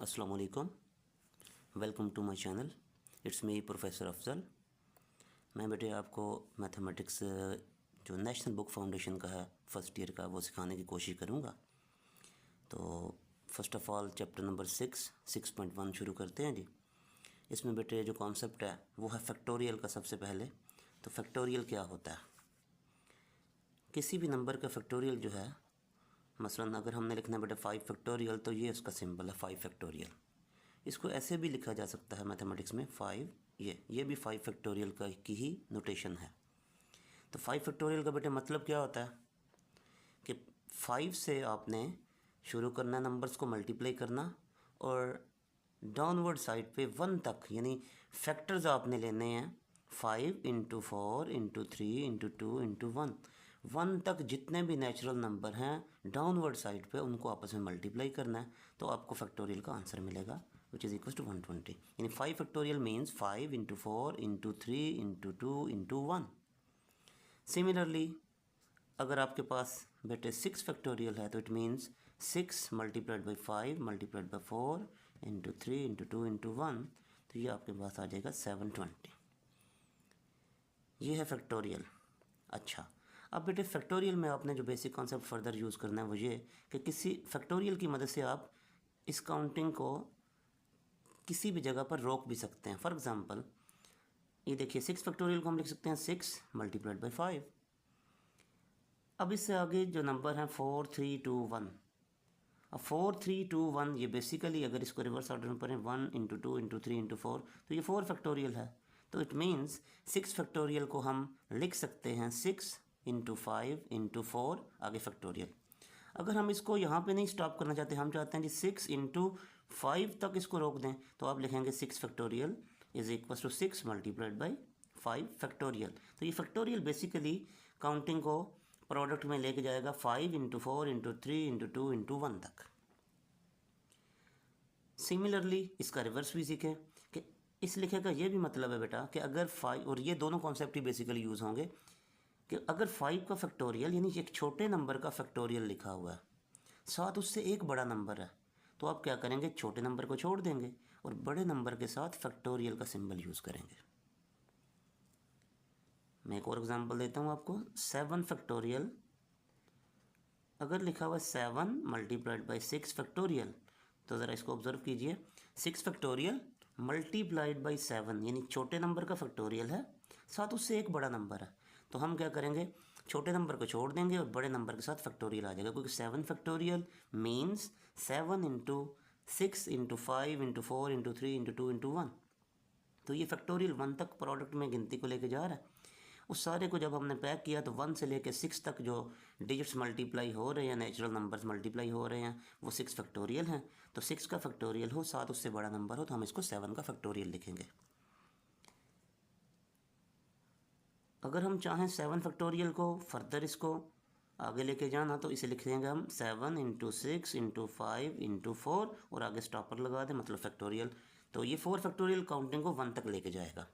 अस्सलाम वालेकुम, welcome to my channel. It's me professor Afzal. मैं बेटे आपको मैथमेटिक्स जो नेशनल बुक फाउंडेशन का है फ़र्स्ट ईयर का वो सिखाने की कोशिश करूँगा। तो first of all chapter number 6.1 शुरू करते हैं जी। इसमें बेटे जो कॉन्सेप्ट है वो है फैक्टोरियल का। सबसे पहले तो फैक्टोरियल क्या होता है। किसी भी नंबर का फैक्टोरियल जो है, मसलन अगर हमने लिखना है बेटा 5 फैक्टोरियल, तो ये उसका सिंबल है 5 फैक्टोरियल। इसको ऐसे भी लिखा जा सकता है मैथमेटिक्स में 5, ये भी 5 फैक्टोरियल का की ही नोटेशन है। तो 5 फैक्टोरियल का बेटे मतलब क्या होता है कि 5 से आपने शुरू करना, नंबर्स को मल्टीप्लाई करना और डाउनवर्ड साइड पे 1 तक, यानी फैक्टर्स आपने लेने हैं 5 इंटू 4 इंटू 3 इंटू 2 इंटू 1 तक जितने भी नेचुरल नंबर हैं डाउनवर्ड साइड पे उनको आपस में मल्टीप्लाई करना है, तो आपको फैक्टोरियल का आंसर मिलेगा विच इज़ इक्वल टू 120। यानी 5 factorial means 5 into 4 into 3 into 2 into 1। Similarly अगर आपके पास बेटे 6 फैक्टोरियल है तो it means 6 multiplied by 5 multiplied by 4 into 3 into 2 into 1, तो ये आपके पास आ जाएगा 720। ये है फैक्टोरियल। अच्छा, अब बेटे फैक्टोरियल में आपने जो बेसिक कॉन्सेप्ट फर्दर यूज़ करना है वो ये कि किसी फैक्टोरियल की मदद से आप इस काउंटिंग को किसी भी जगह पर रोक भी सकते हैं। फॉर एग्ज़ाम्पल ये देखिए 6 फैक्टोरियल को हम लिख सकते हैं 6 मल्टीप्लाइड बाई 5। अब इससे आगे जो नंबर हैं 4 3 2 1। अब 4 3 2 1 ये बेसिकली अगर इसको रिवर्स ऑर्डर में पढ़ें 1 इंटू 2 इंटू 3 इंटू 4, तो ये 4 फैक्टोरियल है। तो इट मीन्स 6 फैक्टोरियल को हम लिख सकते हैं 6 इंटू 5 इंटू 4 आगे फैक्टोरियल। अगर हम इसको यहाँ पे नहीं स्टॉप करना चाहते, हम चाहते हैं कि 6 इंटू 5 तक इसको रोक दें, तो आप लिखेंगे 6 factorial is equal to 6 multiplied by 5 factorial. तो ये फैक्टोरियल बेसिकली काउंटिंग को प्रोडक्ट में लेके जाएगा 5 इंटू 4 इंटू 3 इंटू 2 इंटू 1 तक। सिमिलरली इसका रिवर्स भी सीखें कि इस लिखे का ये भी मतलब है बेटा कि अगर 5, और ये दोनों कॉन्सेप्ट ही बेसिकली यूज़ होंगे कि अगर 5 का फैक्टोरियल यानी एक छोटे नंबर का फैक्टोरियल लिखा हुआ है, साथ उससे एक बड़ा नंबर है, तो आप क्या करेंगे, छोटे नंबर को छोड़ देंगे और बड़े नंबर के साथ फैक्टोरियल का सिंबल यूज़ करेंगे। मैं एक और एग्जांपल देता हूँ आपको। 7 फैक्टोरियल अगर लिखा हुआ 7 मल्टीप्लाइड बाई 6 फैक्टोरियल, तो ज़रा इसको ऑब्जर्व कीजिए। 6 फैक्टोरियल मल्टीप्लाइड बाई 7 यानी छोटे नंबर का फैक्टोरियल है, साथ उससे एक बड़ा नंबर है, तो हम क्या करेंगे, छोटे नंबर को छोड़ देंगे और बड़े नंबर के साथ फैक्टोरियल आ जाएगा, क्योंकि 7 factorial means 7 into 6 into 5 into 4 into 3 into 2 into 1। तो ये फैक्टोरियल 1 तक प्रोडक्ट में गिनती को लेके जा रहा है। उस सारे को जब हमने पैक किया तो 1 से लेकर 6 तक जो डिजिट्स मल्टीप्लाई हो रहे हैं, नेचुरल नंबर्स मल्टीप्लाई हो रहे हैं, वो 6 फैक्टोरियल हैं। तो 6 का फैक्टोरियल हो, साथ उससे बड़ा नंबर हो, तो हम इसको 7 का फैक्टोरियल लिखेंगे। अगर हम चाहें 7 फैक्टोरियल को फर्दर इसको आगे लेके जाना, तो इसे लिख देंगे हम 7 इंटू 6 इंटू 5 इंटू 4 और आगे स्टॉपर लगा दें, मतलब फैक्टोरियल। तो ये 4 फैक्टोरियल काउंटिंग को 1 तक लेके जाएगा।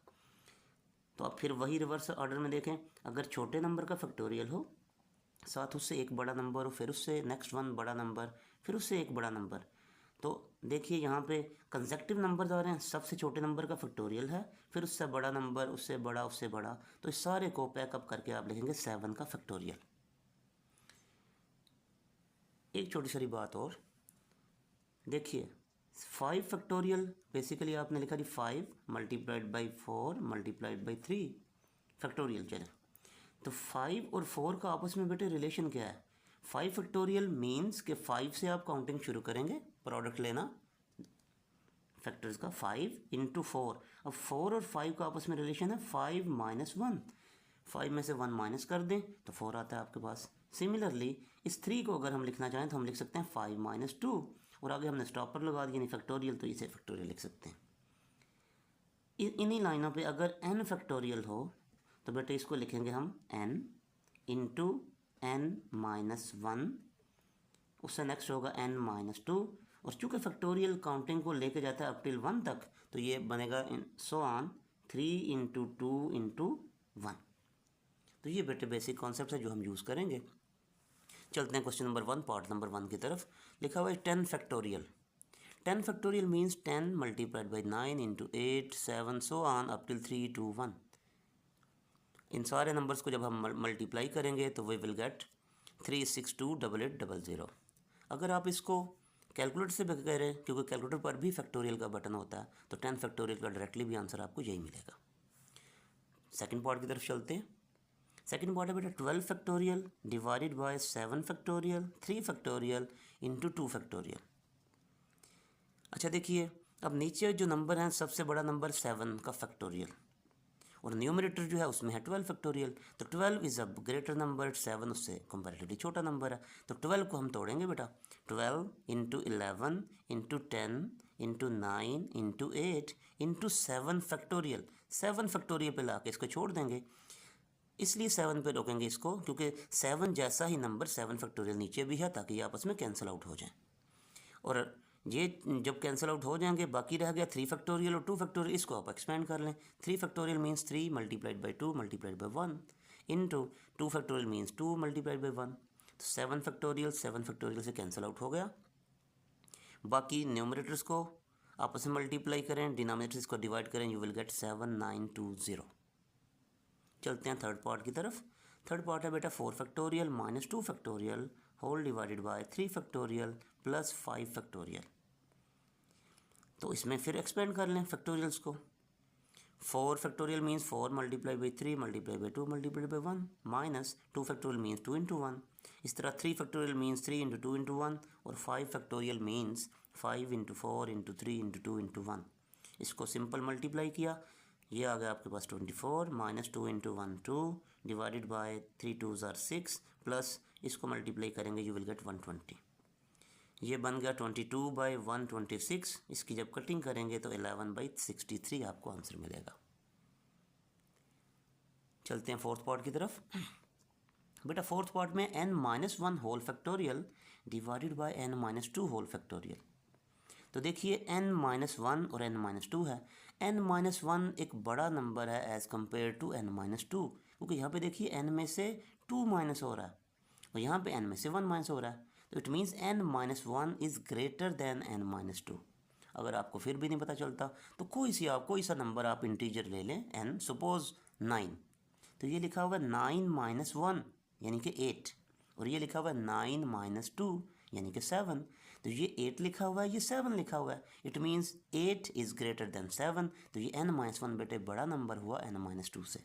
तो आप फिर वही रिवर्स ऑर्डर में देखें, अगर छोटे नंबर का फैक्टोरियल हो, साथ उससे एक बड़ा नंबर हो, फिर उससे नेक्स्ट 1 बड़ा नंबर, फिर उससे एक बड़ा नंबर, तो देखिए यहाँ पे कंसेक्टिव नंबर्स आ रहे हैं, सबसे छोटे नंबर का फैक्टोरियल है, फिर उससे बड़ा नंबर, उससे बड़ा, उससे बड़ा, तो इस सारे को पैकअप करके आप लिखेंगे 7 का फैक्टोरियल। एक छोटी सी बात और देखिए, 5 फैक्टोरियल बेसिकली आपने लिखा जी 5 multiplied by 4 multiplied by 3 factorial. चले, तो 5 और 4 का आपस में बेटे रिलेशन क्या है। 5 फैक्टोरियल मीन्स कि 5 से आप काउंटिंग शुरू करेंगे, प्रोडक्ट लेना फैक्टर्स का 5 इंटू 4। अब 4 और 5 का आपस में रिलेशन है 5 माइनस 1। 5 में से 1 माइनस कर दें तो 4 आता है आपके पास। सिमिलरली इस 3 को अगर हम लिखना चाहें तो हम लिख सकते हैं 5 माइनस 2 और आगे हमने स्टॉपर लगा दिया यानी फैक्टोरियल, तो इसे फैक्टोरियल लिख सकते हैं। इन्हीं लाइनों पे अगर n फैक्टोरियल हो तो बेटे इसको लिखेंगे हम n इंटू n माइनस 1, उससे नेक्स्ट होगा n माइनस 2, और चूँकि फैक्टोरियल काउंटिंग को लेके जाता है अप टिल 1 तक, तो ये बनेगा सो ऑन 3 इंटू 2 इंटू 1। तो ये बेटे बेसिक कॉन्सेप्ट है जो हम यूज़ करेंगे। चलते हैं क्वेश्चन नंबर 1 पार्ट नंबर 1 की तरफ। लिखा हुआ है 10 factorial. 10 factorial means 10 multiplied by 9 into 8 7 so on up till 3 2 1। इन सारे नंबर्स को जब हम मल्टीप्लाई करेंगे तो वी विल गेट 3628800। अगर आप इसको कैलकुलेटर से भी करें, क्योंकि कैलकुलेटर पर भी फैक्टोरियल का बटन होता है, तो 10 फैक्टोरियल का डायरेक्टली भी आंसर आपको यही मिलेगा। सेकंड पार्ट की तरफ चलते हैं। सेकंड पार्ट है बेटा 12 factorial divided bye 7 factorial 3 factorial into 2 factorial. अच्छा देखिए, अब नीचे जो नंबर है सबसे बड़ा नंबर 7 का फैक्टोरियल और न्यूमरेटर जो है उसमें है 12 फैक्टोरियल। तो 12 इज़ अ ग्रेटर नंबर, 7 उससे कंपैरेटिवली छोटा नंबर है। तो 12 को हम तोड़ेंगे बेटा, 12 into 11 into 10 into 9 into 8 into 7 factorial. 7 factorial पे ला के इसको छोड़ देंगे, इसलिए 7 पे रोकेंगे इसको, क्योंकि 7 जैसा ही नंबर 7 फैक्टोरियल नीचे भी है, ताकि ये आपस में कैंसिल आउट हो जाए। और ये जब कैंसिल आउट हो जाएंगे, बाकी रह गया 3 फैक्टोरियल और 2 फैक्टोरियल। इसको आप एक्सपेंड कर लें। 3 factorial means 3 multiplied by 2 multiplied by 1 into 2 factorial means 2 multiplied by 1। तो 7 फैक्टोरियल से कैंसिल आउट हो गया। बाकी न्यूमरेटर्स को आपस में मल्टीप्लाई करें, डिनोमिनेटर्स को डिवाइड करें, यू विल गेट 7920। चलते हैं थर्ड पार्ट की तरफ। थर्ड पार्ट है बेटा 4 factorial minus 2 factorial whole divided by 3 factorial plus 5 factorial. तो इसमें फिर एक्सपेंड कर लें फैक्टोरियल्स को। 4 factorial means 4 multiply by 3 multiply by 2 multiply by 1 minus 2 factorial means 2 into 1। इस तरह 3 फैक्टोरियल मीन्स 3 इंटू 2 इंटू 1 और 5 factorial means 5 into 4 into 3 into 2 into 1। इसको सिंपल मल्टीप्लाई किया, ये आ गया आपके पास 24 माइनस 2 इंटू 1 2 डिवाइडेड बाई 3 2 ज़ार 6 प्लस इसको मल्टीप्लाई करेंगे, यू विल गेट 120। ये बन गया 22 बाई 126। इसकी जब कटिंग करेंगे तो 11 बाई 63 आपको आंसर मिलेगा। चलते हैं फोर्थ पार्ट की तरफ। बेटा फोर्थ पार्ट में n-1 whole factorial divided by n-2 whole factorial. तो देखिए n-1 और n-2 है। n-1 एक बड़ा नंबर है एज़ कम्पेयर टू n-2, क्योंकि यहाँ पे देखिए n में से 2 माइनस हो रहा है और यहाँ पे n में से 1 माइनस हो रहा है। तो it means n-1 is greater than n-2। अगर आपको फिर भी नहीं पता चलता तो कोई सा नंबर आप इंटीजर ले लें n, सपोज 9। तो ये लिखा हुआ है 9-1 यानी कि 8, और ये लिखा हुआ है 9-2 यानी कि 7। तो ये 8 लिखा हुआ है, ये 7 लिखा हुआ है। It means 8 is greater than 7। तो ये n-1 बेटे बड़ा नंबर हुआ n-2 से।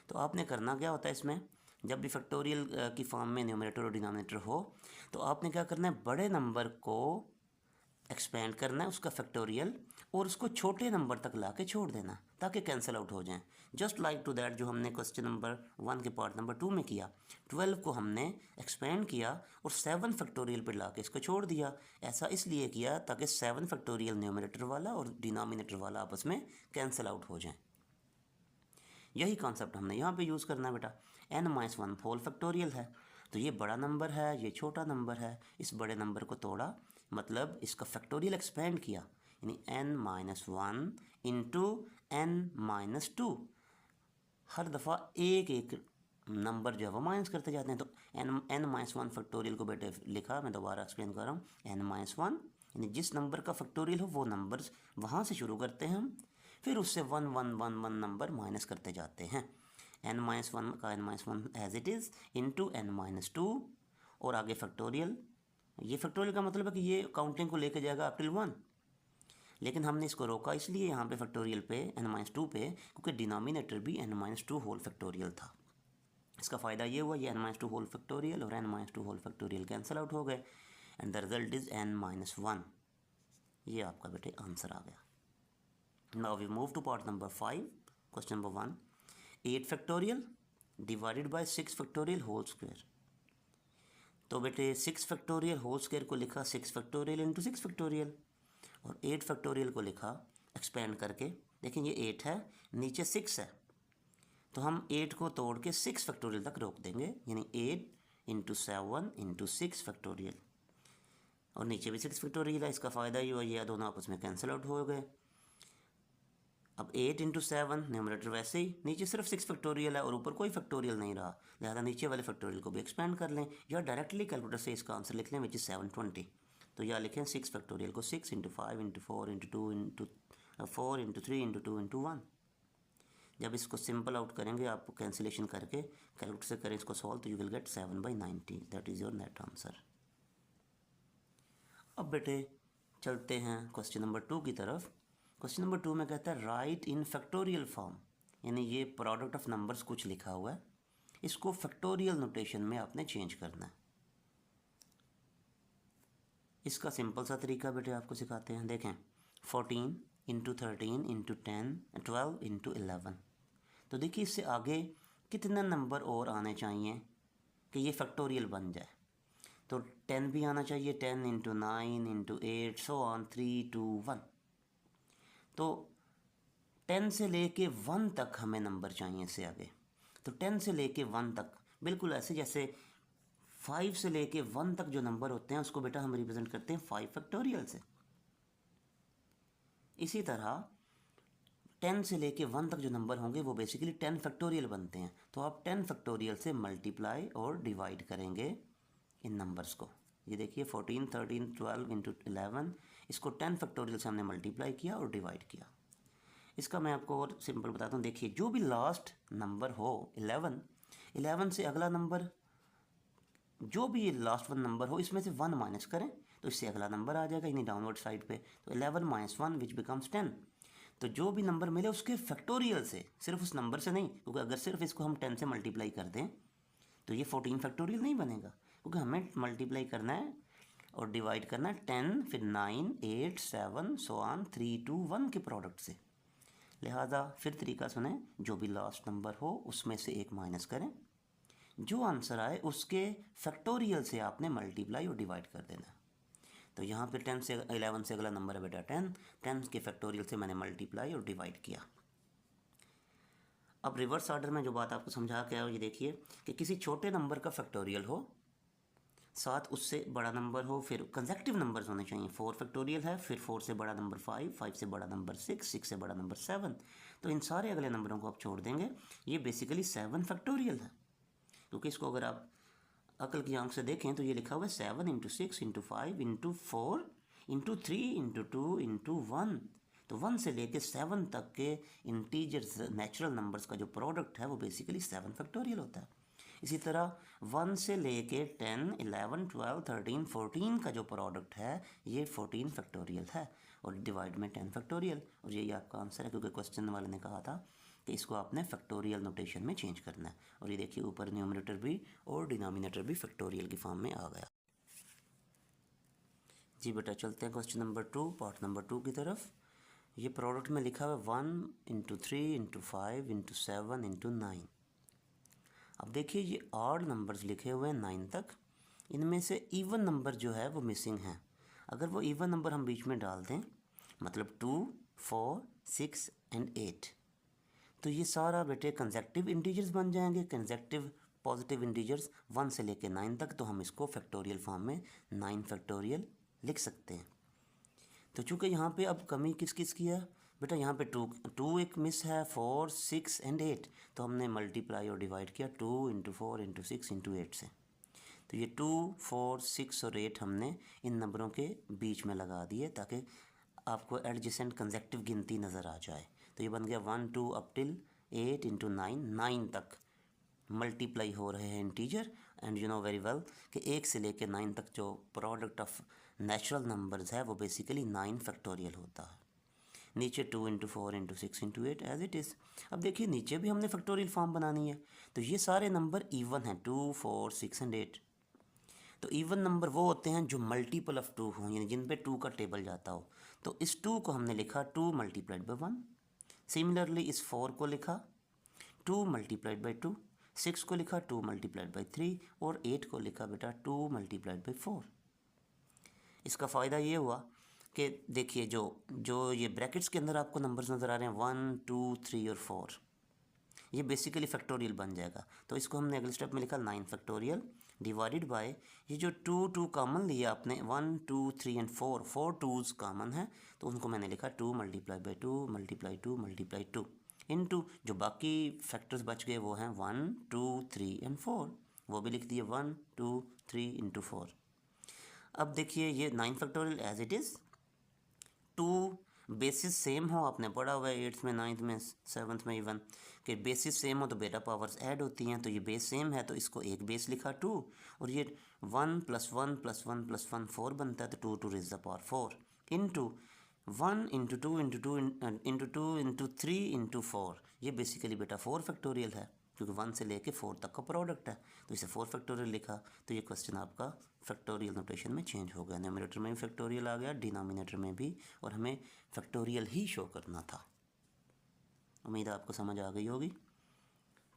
तो आपने करना क्या होता है इसमें, जब भी फैक्टोरियल की फॉर्म में न्यूमरेटर और डिनोमिनेटर हो, तो आपने क्या करना है, बड़े नंबर को एक्सपेंड करना है उसका फैक्टोरियल और उसको छोटे नंबर तक ला के छोड़ देना ताकि कैंसिल आउट हो जाएं। जस्ट लाइक टू दैट जो हमने क्वेश्चन नंबर 1 के पार्ट नंबर 2 में किया। 12 को हमने एक्सपेंड किया और 7 फैक्टोरियल पर ला के इसको छोड़ दिया। ऐसा इसलिए किया ताकि 7 फैक्टोरियल न्यूमरेटर वाला और डिनोमिनेटर वाला आपस में कैंसिल आउट हो जाएं। यही कॉन्सेप्ट हमने यहाँ पे यूज़ करना है बेटा। n-1 होल फैक्टोरियल है, तो ये बड़ा नंबर है, ये छोटा नंबर है। इस बड़े नंबर को तोड़ा, मतलब इसका फैक्टोरियल एक्सपेंड किया, यानी n-1 इंटू n-2। हर दफ़ा एक एक नंबर जो है वो माइनस करते जाते हैं। तो n-1 फैक्टोरियल को बेटे लिखा, मैं दोबारा एक्सप्लेन कर रहा हूँ, n-1 यानी जिस नंबर का फैक्टोरियल हो वो नंबर्स वहाँ से शुरू करते हैं हम, फिर उससे 1 1 1 1 नंबर माइनस करते जाते हैं। n-1 का n-1 as it is into n-2 और आगे फैक्टोरियल। ये फैक्टोरियल का मतलब है कि ये काउंटिंग को लेके जाएगा अप टिल 1, लेकिन हमने इसको रोका इसलिए यहाँ पे फैक्टोरियल पे n-2 पे, क्योंकि डिनोमिनेटर भी n-2 होल फैक्टोरियल था। इसका फ़ायदा ये हुआ, ये n-2 होल फैक्टोरियल और n-2 whole factorial cancel out हो गए and the result is n-1। ये आपका बेटे आंसर आ गया। Now we move to part number 5, question number 1, 8 factorial divided by 6 factorial whole square। तो बेटे 6 फैक्टोरियल होल स्क्वायर को लिखा 6 फैक्टोरियल इंटू 6 फैक्टोरियल, और 8 फैक्टोरियल को लिखा एक्सपेंड करके। देखें ये 8 है, नीचे 6 है, तो हम 8 को तोड़ के 6 फैक्टोरियल तक रोक देंगे, यानी 8 इंटू 7 इंटू 6 फैक्टोरियल, और नीचे भी 6 फैक्टोरियल है। इसका फ़ायदा ये हुआ, ये दोनों आपस में कैंसिल आउट हो गए। अब 8 इंटू 7 न्यूमरेटर वैसे ही, नीचे सिर्फ 6 फैक्टोरियल है और ऊपर कोई फैक्टोरियल नहीं रहा, लिहाजा नीचे वाले फैक्टोरियल को भी एक्सपेंड कर लें या डायरेक्टली कैलकुलेटर से इसका आंसर लिख लें, विच इज़ 720। तो यहाँ लिखें 6 फैक्टोरियल को 6 into 5 into 4 into 2 into 4 into 3 into 2 into 1। जब इसको सिंपल आउट करेंगे आप कैंसिलेशन करके कैलकुलेटर से करें इसको सॉल्व, तो you will gate 7/90। That is your net answer. अब बेटे चलते हैं क्वेश्चन नंबर 2 की तरफ। क्वेश्चन नंबर 2 में कहता है राइट इन फैक्टोरियल फॉर्म, यानी ये प्रोडक्ट ऑफ नंबर्स कुछ लिखा हुआ है, इसको फैक्टोरियल नोटेशन में आपने चेंज करना है। इसका सिंपल सा तरीका बेटे आपको सिखाते हैं। देखें 14 इंटू 13 इंटू 10 12 इंटू 11। तो देखिए इससे आगे कितने नंबर और आने चाहिए कि ये फैक्टोरियल बन जाए। तो 10 भी आना चाहिए, 10 इंटू 9 इंटू 8 सो ऑन 3 2 1। तो 10 से लेके 1 तक हमें नंबर चाहिए इससे आगे। तो 10 से लेके 1 तक बिल्कुल ऐसे जैसे 5 से लेके 1 तक जो नंबर होते हैं उसको बेटा हम रिप्रेजेंट करते हैं 5 फैक्टोरियल से। इसी तरह 10 से लेके 1 तक जो नंबर होंगे वो बेसिकली 10 फैक्टोरियल बनते हैं। तो आप 10 फैक्टोरियल से मल्टीप्लाई और डिवाइड करेंगे इन नंबर्स को। ये देखिए 14 13 12 इंटू 11, इसको 10 फैक्टोरियल से हमने मल्टीप्लाई किया और डिवाइड किया। इसका मैं आपको और सिंपल बताता हूँ। देखिए जो भी लास्ट नंबर हो 11 से अगला नंबर, जो भी लास्ट वन नंबर हो इसमें से 1 माइनस करें तो इससे अगला नंबर आ जाएगा, यानी डाउनवर्ड साइड पे। तो 11 माइनस 1 विच बिकम्स 10। तो जो भी नंबर मिले उसके फैक्टोरियल से, सिर्फ उस नंबर से नहीं, क्योंकि अगर सिर्फ इसको हम 10 से मल्टीप्लाई कर दें तो ये 14 फैक्टोरियल नहीं बनेगा, क्योंकि हमें मल्टीप्लाई करना है और डिवाइड करना है 10 फिर 9 8 7 सो ऑन 3 2 1 के प्रोडक्ट से। लिहाजा फिर तरीका सुने, जो भी लास्ट नंबर हो उसमें से एक माइनस करें, जो आंसर आए उसके फैक्टोरियल से आपने मल्टीप्लाई और डिवाइड कर देना। तो यहाँ पे 10 से 11 से अगला नंबर है बेटा 10 के फैक्टोरियल से मैंने मल्टीप्लाई और डिवाइड किया। अब रिवर्स ऑर्डर में जो बात आपको समझा के आया ये देखिए कि किसी छोटे नंबर का फैक्टोरियल हो, साथ उससे बड़ा नंबर हो, फिर कंसेक्टिव नंबर्स होने चाहिए। 4 फैक्टोरियल है, फिर 4 से बड़ा नंबर 5, 5 से बड़ा नंबर 6, 6 से बड़ा नंबर 7। तो इन सारे अगले नंबरों को आप छोड़ देंगे। ये बेसिकली 7 फैक्टोरियल है, क्योंकि इसको अगर आप अकल की आंख से देखें तो ये लिखा हुआ है 7 into 6 into 5 into 4 into 3 into 2 into 1। तो 1 से लेके 7 तक के इंटीजर्स नेचुरल नंबर्स का जो प्रोडक्ट है वो बेसिकली 7 फैक्टोरियल होता है। इसी तरह 1 से लेके 10 11 12 13 14 का जो प्रोडक्ट है ये 14 फैक्टोरियल है, और डिवाइड में 10 फैक्टोरियल। और यही आपका आंसर है, क्योंकि क्वेश्चन वाले ने कहा था कि इसको आपने फैक्टोरियल नोटेशन में चेंज करना है। और ये देखिए ऊपर न्यूमरेटर भी और डिनोमिनेटर भी फैक्टोरियल की फॉर्म में आ गया। जी बेटा चलते हैं क्वेश्चन नंबर 2 पार्ट नंबर 2 की तरफ। ये प्रोडक्ट में लिखा हुआ है 1 इंटू 3 इंटू 5 इंटू 7 इंटू 9। अब देखिए ये ऑड नंबर्स लिखे हुए हैं 9 तक, इनमें से इवन नंबर जो है वो मिसिंग है। अगर वो इवन नंबर हम बीच में डाल दें, मतलब 2 4 6 एंड 8, तो ये सारा बेटे कंसेक्टिव इंटीजर्स बन जाएंगे। कंसेक्टिव पॉजिटिव इंटीजर्स 1 से लेके 9 तक, तो हम इसको फैक्टोरियल फॉर्म में 9 फैक्टोरियल लिख सकते हैं। तो चूँकि यहाँ पे अब कमी किस किस की है बेटा, यहाँ पे 2 एक मिस है, 4 6 एंड 8। तो हमने मल्टीप्लाई और डिवाइड किया 2 इंटू 4 इंटू 6 इंटू 8 से। तो ये 2 4 6 और 8 हमने इन नंबरों के बीच में लगा दिए ताकि आपको एडजेसेंट कंसेक्टिव गिनती नज़र आ जाए। तो ये बन गया 1 2 अप टिल 8 इंटू 9 तक मल्टीप्लाई हो रहे हैं integer. And you know very well कि 1 से लेकर 9 तक जो प्रोडक्ट ऑफ नेचुरल नंबर्स है वो बेसिकली 9 फैक्टोरियल होता है। नीचे 2 into 4 into 6 into 8 as it is. अब देखिए नीचे भी हमने फैक्टोरियल फॉर्म बनानी है। तो ये सारे नंबर इवन हैं 2 4 6 एंड 8। तो इवन नंबर वो होते हैं जो मल्टीपल ऑफ 2 हों, यानी जिन पे 2 का टेबल जाता हो। तो इस 2 को हमने लिखा 2 मल्टीप्लाइड बाई 1। सिमिलरली इस 4 को लिखा 2 मल्टीप्लाइड बाई 2, 6 को लिखा 2 मल्टीप्लाइड बाई 3 और 8 को लिखा बेटा 2 मल्टीप्लाइड बाई 4। इसका फ़ायदा ये हुआ कि देखिए जो ये ब्रैकेट्स के अंदर आपको नंबर्स नज़र आ रहे हैं 1 2 3 और 4, ये बेसिकली फैक्टोरियल बन जाएगा। तो इसको हमने अगले स्टेप में लिखा 9 फैक्टोरियल डिवाइडेड बाय ये जो 2 कॉमन लिया आपने 1 2 3 एंड 4 2s कॉमन है, तो उनको मैंने लिखा 2 multiply by 2 multiply 2 multiply 2 into जो बाकी फैक्टर्स बच गए वो हैं 1 2 3 एंड 4, वो भी लिख दिए 1 2 3 इंटू 4। अब देखिए ये 9 factorial as it is, two bases same हो, आपने पढ़ा हुआ है 8th में, 9th में, 7th में इवन, कि बेसिस सेम हो तो बेटा पावर्स ऐड होती हैं। तो ये बेस सेम है तो इसको एक बेस लिखा 2, और ये 1 + 1 + 1 + 1 4 बनता है, तो 2 to raise the power 4 into 1 into 2 into 2 into 2 into 3 into 4, ये बेसिकली बेटा 4 फैक्टोरियल है, क्योंकि 1 से लेके 4 तक का प्रोडक्ट है, तो इसे 4 फैक्टोरियल लिखा। तो ये क्वेश्चन आपका फैक्टोरियल नोटेशन में चेंज हो गया, न्यूमरेटर में भी फैक्टोरियल आ गया, डिनोमिनेटर में भी, और हमें फैक्टोरियल ही शो करना था। उम्मीद है आपको समझ आ गई होगी।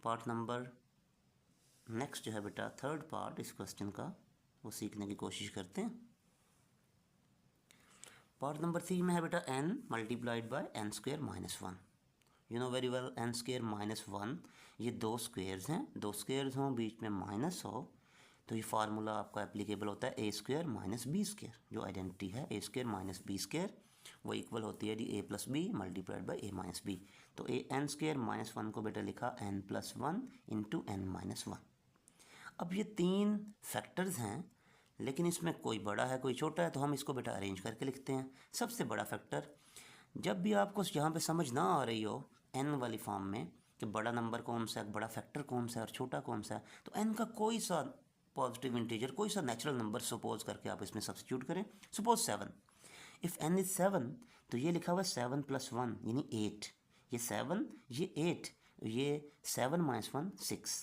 पार्ट नंबर नेक्स्ट जो है बेटा, थर्ड पार्ट इस क्वेश्चन का, वो सीखने की कोशिश करते हैं। पार्ट नंबर 3 में है बेटा n multiplied bye n² - 1। You know very well, n² - 1, ये दो स्क्वेयर्स हैं, दो स्क्वेयर्स हों, बीच में माइनस हो, तो ये फार्मूला आपका एप्लीकेबल होता है a² - b²। जो आइडेंटिटी है a² - b², वो इक्वल होती है a + b multiplied by a - b। तो n² - 1 को बेटा लिखा n + 1 इंटू n - 1। अब ये तीन फैक्टर्स हैं, लेकिन इसमें कोई बड़ा है कोई छोटा है, तो हम इसको बेटा अरेंज करके लिखते हैं। सबसे बड़ा फैक्टर, जब भी आपको यहाँ पे समझ ना आ रही हो n वाली फॉर्म में कि बड़ा नंबर कौन सा है, बड़ा फैक्टर कौन सा है और छोटा कौन सा है, तो n का कोई सा पॉजिटिव इंटीजर, कोई सा नेचुरल नंबर सपोज करके आप इसमें सब्स्टिट्यूट करें। सपोज 7, इफ़ n इज़ 7, तो ये लिखा हुआ है 7 + 1 यानी 8, ये 7 ये 8, ये 7 - 1 6,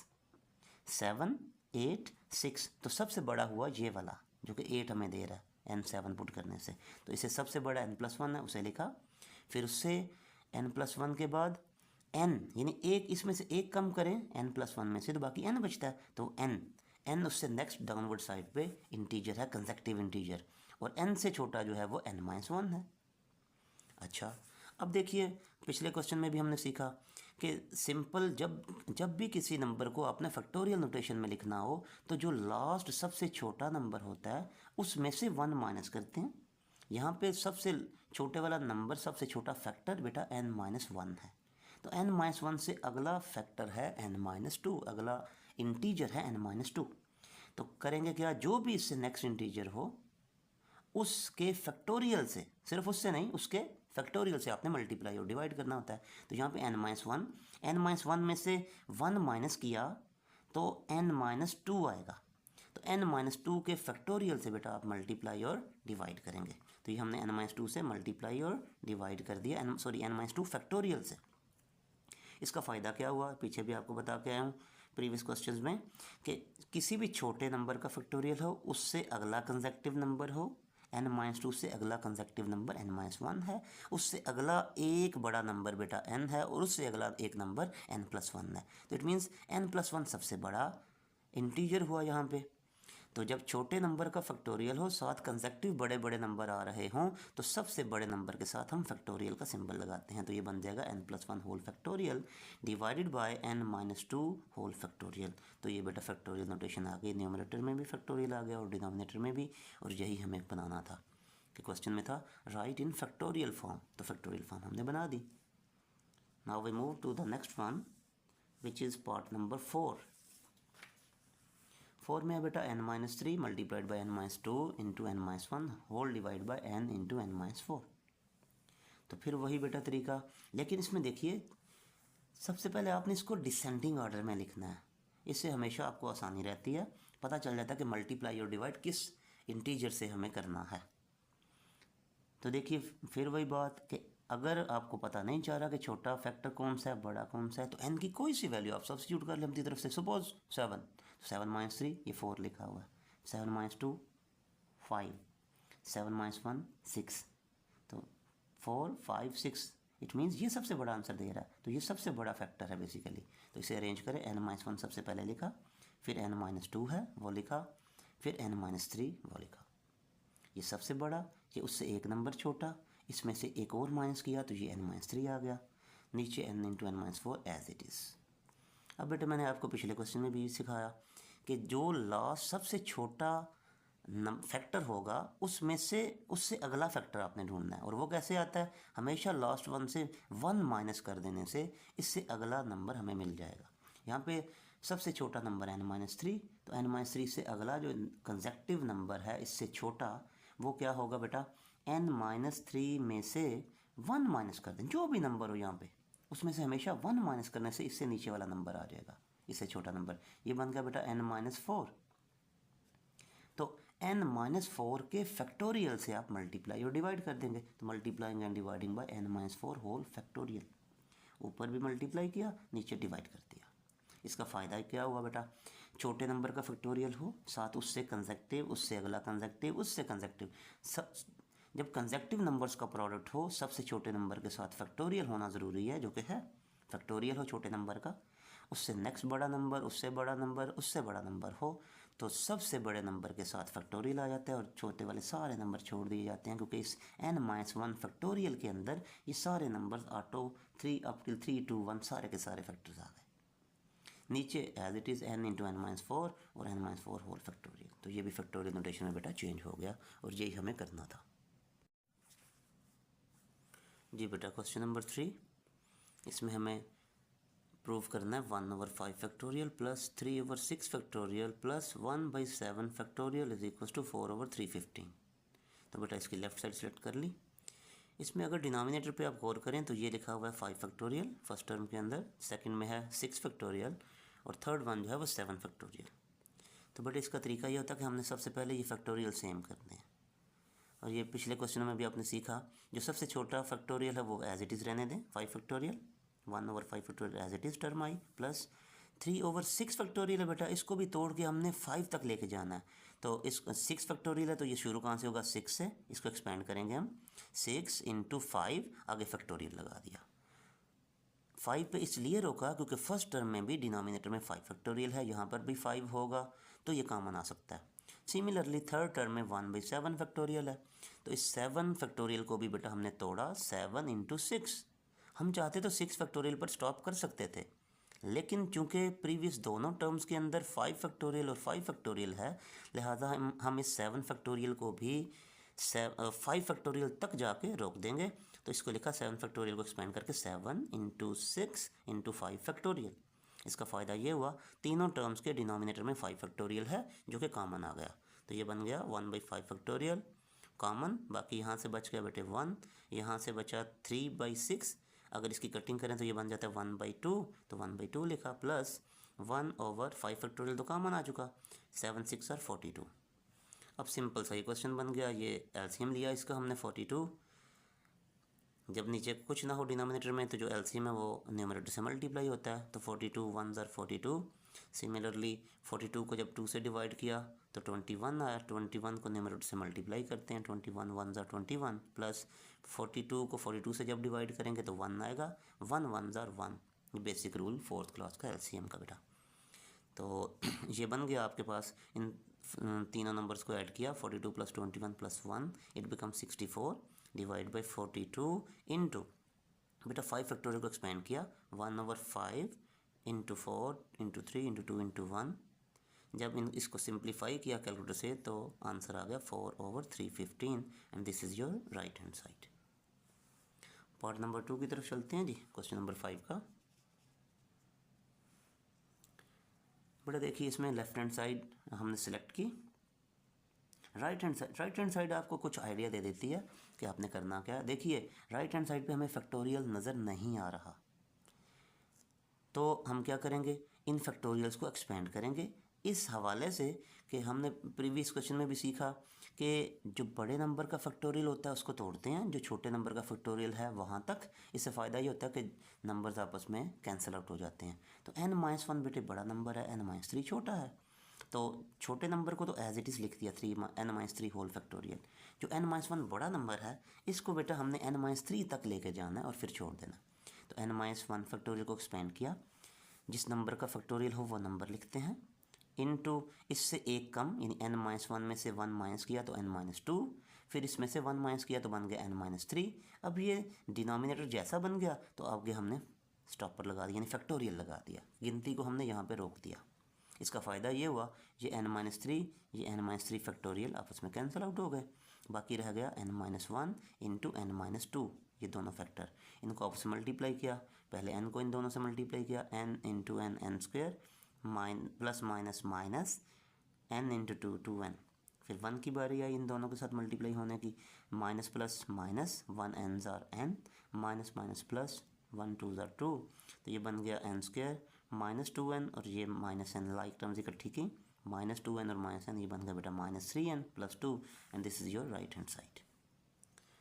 7 8 6, तो सबसे बड़ा हुआ ये वाला जो कि 8 हमें दे रहा है n 7 पुट करने से, तो इसे सबसे बड़ा n + 1 है उसे लिखा। फिर उससे n + 1 के बाद n यानी एक, इसमें से एक कम करें n + 1 में से, तो बाकी n बचता है, तो n उससे नेक्स्ट डाउनवर्ड साइड पे इंटीजर है, कंसेक्टिव इंटीजर, और n से छोटा जो है वो n - 1 है। अच्छा, अब देखिए पिछले क्वेश्चन में भी हमने सीखा कि सिंपल जब भी किसी नंबर को आपने फैक्टोरियल नोटेशन में लिखना हो, तो जो लास्ट सबसे छोटा नंबर होता है उसमें से 1 माइनस करते हैं। यहाँ पे सबसे छोटे वाला नंबर, सबसे छोटा फैक्टर बेटा n - 1 है, तो n - 1 से अगला फैक्टर है n - 2, अगला इंटीजर है n - 2। तो करेंगे क्या, जो भी इससे नेक्स्ट इंटीजर हो उसके फैक्टोरियल से, सिर्फ उससे नहीं, उसके फैक्टोरियल से आपने मल्टीप्लाई और डिवाइड करना होता है। तो यहाँ पे n - 1 में से 1 माइनस किया तो n - 2 आएगा, तो n - 2 के फैक्टोरियल से बेटा आप मल्टीप्लाई और डिवाइड करेंगे। तो ये हमने n - 2 से मल्टीप्लाई और डिवाइड कर दिया, n - 2 फैक्टोरियल से। इसका फ़ायदा क्या हुआ, पीछे भी आपको बता के आया हूँ प्रीवियस क्वेश्चंस में, कि किसी भी छोटे नंबर का फैक्टोरियल हो उससे अगला कंसेक्टिव नंबर हो, n - 2 से अगला कंसेक्टिव नंबर n - 1 है, उससे अगला एक बड़ा नंबर बेटा n है, और उससे अगला एक नंबर n + 1 है। तो इट मीन्स n + 1 सबसे बड़ा इंटीजर हुआ यहाँ पे। तो जब छोटे नंबर का फैक्टोरियल हो, साथ कंसेक्टिव बड़े बड़े नंबर आ रहे हों, तो सबसे बड़े नंबर के साथ हम फैक्टोरियल का सिंबल लगाते हैं, तो ये बन जाएगा n + 1 whole factorial divided by n - 2 whole factorial. तो ये बेटा फैक्टोरियल नोटेशन आ गई, न्यूमरेटर में भी फैक्टोरियल आ गया और डिनोमिनेटर में भी, और यही हमें बनाना था कि क्वेश्चन में था राइट इन फैक्टोरियल फॉर्म, तो फैक्टोरियल फॉर्म हमने बना दी। Now we move to the next one which is part number 4। 4 में है बेटा n - 3 multiplied by n - 2 into n - 1 whole divide by n into n - 4। तो फिर वही बेटा तरीका, लेकिन इसमें देखिए सबसे पहले आपने इसको डिसेंडिंग ऑर्डर में लिखना है, इससे हमेशा आपको आसानी रहती है, पता चल जाता है कि मल्टीप्लाई और डिवाइड किस इंटीजर से हमें करना है। तो देखिए फिर वही बात कि अगर आपको पता नहीं चल रहा कि छोटा फैक्टर कौन सा है बड़ा कौन सा है, तो n की कोई सी वैल्यू आप सब्स्टिट्यूट कर लें अपनी तरफ से। सपोज 7, 7 - 3 ये 4 लिखा हुआ है, 7 - 2 5, 7 - 1 6, तो 4 5 6, इट मीन्स ये सबसे बड़ा आंसर दे रहा है, तो ये सबसे बड़ा फैक्टर है बेसिकली। तो इसे अरेंज करें, n - 1 सबसे पहले लिखा, फिर n - 2 है वो लिखा, फिर n - 3 वो लिखा। ये सबसे बड़ा, ये उससे एक नंबर छोटा, इसमें से एक और माइनस किया तो ये n - 3 आ गया, नीचे n into n - 4 as it is. अब बेटा मैंने आपको पिछले क्वेश्चन में भी सिखाया कि जो लास्ट सबसे छोटा फैक्टर होगा उसमें से उससे अगला फैक्टर आपने ढूंढना है, और वो कैसे आता है, हमेशा लास्ट वन से 1 माइनस कर देने से इससे अगला नंबर हमें मिल जाएगा। यहाँ पे सबसे छोटा नंबर n-3, तो n-3 से अगला जो कंसेक्टिव नंबर है इससे छोटा वो क्या होगा बेटा, n-3 में से 1 माइनस कर दें, जो भी नंबर हो यहाँ पे उसमें से हमेशा 1 माइनस करने से इससे नीचे वाला नंबर आ जाएगा, इससे छोटा नंबर। ये बन गया बेटा n-4। तो n-4 के फैक्टोरियल से आप मल्टीप्लाई और डिवाइड कर देंगे, तो multiplying and dividing by n-4 whole factorial. ऊपर भी मल्टीप्लाई किया, नीचे डिवाइड कर दिया। इसका फ़ायदा क्या हुआ बेटा, छोटे नंबर का फैक्टोरियल हो, साथ उससे कंसेक्टिव, उससे अगला कंसेक्टिव, उससे कंसेक्टिव, सब जब कंसेक्टिव नंबर्स का प्रोडक्ट हो सबसे छोटे नंबर के साथ फैक्टोरियल होना ज़रूरी है, जो कि है फैक्टोरियल हो छोटे नंबर का, उससे नेक्स्ट बड़ा नंबर, उससे बड़ा नंबर, उससे बड़ा नंबर हो, तो सबसे बड़े नंबर के साथ फैक्टोरियल आ जाता है और छोटे वाले सारे नंबर छोड़ दिए जाते हैं, क्योंकि इस n-1 फैक्टोरियल के अंदर ये सारे numbers auto 3 up till 3 to 1 सारे के सारे फैक्टर्स आ गए। नीचे as it is n into n-4 और n-4 होल फैक्टोरियल। तो ये भी फैक्टोरियल नोटेशन में बेटा चेंज हो गया और यही हमें करना था। जी बेटा क्वेश्चन नंबर 3, इसमें हमें प्रूव करना है 1/5 factorial plus 3/6 factorial plus 1/7 factorial is equal to 4/315। तो बेटा इसकी लेफ्ट साइड सेलेक्ट कर ली। इसमें अगर डिनोमिनेटर पे आप गौर करें तो ये लिखा हुआ है 5 फैक्टोरियल फर्स्ट टर्म के अंदर, सेकंड में है 6 फैक्टोरियल और थर्ड वन जो है वो 7 फैक्टोरियल। तो बेटा इसका तरीका ये होता है कि हमने सबसे पहले ये फैक्टोरियल सेम करने हैं, और ये पिछले क्वेश्चन में भी आपने सीखा, जो सबसे छोटा फैक्टोरियल है वो एज इट इज़ रहने दें 5 factorial, 1/5 factorial as it is term I, plus 3/6 factorial है बेटा, इसको भी तोड़ के हमने 5 तक लेके जाना है। तो इस 6 फैक्टोरियल है तो ये शुरू कहाँ से होगा, 6 से, इसको एक्सपेंड करेंगे हम, 6 इंटू 5 आगे फैक्टोरियल लगा दिया। 5 पे इसलिए रोका क्योंकि फर्स्ट टर्म में भी डिनोमिनेटर में 5 फैक्टोरियल है, यहाँ पर भी 5 होगा तो ये कॉमन आ सकता है। सिमिलरली थर्ड टर्म में 1/7 फैक्टोरियल है, तो इस 7 फैक्टोरियल को भी बेटा हमने तोड़ा 7 इंटू 6। हम चाहते तो 6 फैक्टोरियल पर स्टॉप कर सकते थे, लेकिन चूंकि प्रीवियस दोनों टर्म्स के अंदर 5 फैक्टोरियल और 5 फैक्टोरियल है, लिहाजा हम इस 7 फैक्टोरियल को भी 5 फैक्टोरियल तक जाके रोक देंगे। तो इसको लिखा 7 फैक्टोरियल को एक्सपेंड करके 7 इंटू 6 इंटू 5 फैक्टोरियल। इसका फ़ायदा ये हुआ तीनों टर्म्स के डिनोमिनेटर में 5 फैक्टोरियल है जो कि कॉमन आ गया, तो ये बन गया 1/5 फैक्टोरियल कॉमन। बाकी यहाँ से बच गया बेटे 1, यहाँ से बचा 3/6, अगर इसकी कटिंग करें तो ये बन जाता है 1/2, तो 1/2 लिखा, प्लस 1/5 फैक्टोरियल तो कॉमन आ चुका, 7 6 और 42। अब सिंपल सा ये क्वेश्चन बन गया, ये एलसीएम लिया इसका हमने 42। जब नीचे कुछ ना हो डिनोमिनेटर में तो जो एलसीएम है वो न्यूमरेटर से मल्टीप्लाई होता है, तो 42 1s are 42। सिमिलरली 42 को जब 2 से डिवाइड किया तो 21 आया, 21 को न्यूमरेटर से मल्टीप्लाई करते हैं, 21 1s are 21, प्लस 42 को 42 से जब डिवाइड करेंगे तो 1 आएगा, 1 1s are 1। ये बेसिक रूल 4th क्लास का एलसीएम का बेटा। तो ये बन गया आपके पास, इन तीनों नंबर्स को ऐड किया, 42 plus 21 plus 1 it become 64 divide by 42 into बेटा 5 फैक्टोरियल को एक्सपेंड किया 1/5 इंटू 4 इंटू 3 इंटू 2 इंटू 1। जब इसको सिंप्लीफाई किया कैलकुलेटर से तो आंसर आ गया 4/315 and this is your right hand side. Part number 2 की तरफ चलते हैं जी, क्वेश्चन नंबर 5 का। बेटा देखिए इसमें लेफ्ट हैंड साइड हमने सेलेक्ट की, राइट हैंड साइड आपको कुछ आइडिया दे देती है कि आपने करना क्या है। देखिए राइट हैंड साइड पे हमें फैक्टोरियल नज़र नहीं आ रहा, तो हम क्या करेंगे, इन फैक्टोरियल्स को एक्सपेंड करेंगे इस हवाले से कि हमने प्रीवियस क्वेश्चन में भी सीखा कि जो बड़े नंबर का फैक्टोरियल होता है उसको तोड़ते हैं, जो छोटे नंबर का फैक्टोरियल है वहाँ तक। इससे फ़ायदा ये होता है कि नंबर्स आपस में कैंसिल आउट हो जाते हैं। तो n-1 बेटे बड़ा नंबर है, n-3 छोटा है, तो छोटे नंबर को तो एज इट इज़ लिख दिया n-3 होल फैक्टोरियल। जो n-1 बड़ा नंबर है इसको बेटा हमने n-3 तक लेके जाना है और फिर छोड़ देना। तो n-1 फैक्टोरियल को एक्सपेंड किया, जिस नंबर का फैक्टोरियल हो वो नंबर लिखते हैं, इनटू इससे एक कम यानी n-1 में से 1 माइनस किया तो n-2, फिर इसमें से 1 माइनस किया तो बन गया n-3। अब ये डिनोमिनेटर जैसा बन गया तो आगे हमने स्टॉपर लगा दिया यानी फैक्टोरियल लगा दिया, गिनती को हमने यहाँ पे रोक दिया। इसका फ़ायदा ये हुआ ये n-3 ये n-3 फैक्टोरियल आपस में कैंसिल आउट हो गए, बाकी रह गया n-1 इंटू n-2, ये दोनों फैक्टर, इनको आपस में मल्टीप्लाई किया, पहले n को इन दोनों से मल्टीप्लाई किया, n into n n square plus minus minus n into two 2n। फिर 1 की बारी आई इन दोनों के साथ मल्टीप्लाई होने की, माइनस प्लस माइनस 1 n ज़ार n, माइनस माइनस प्लस 1 2 ज़ार 2, तो ये बन गया n स्क्वायर माइनस 2n और ये माइनस n लाइक टर्म्स इकट्ठी की, माइनस 2n और माइनस n, ये बन गया बेटा minus 3n plus 2 and this is your right hand side.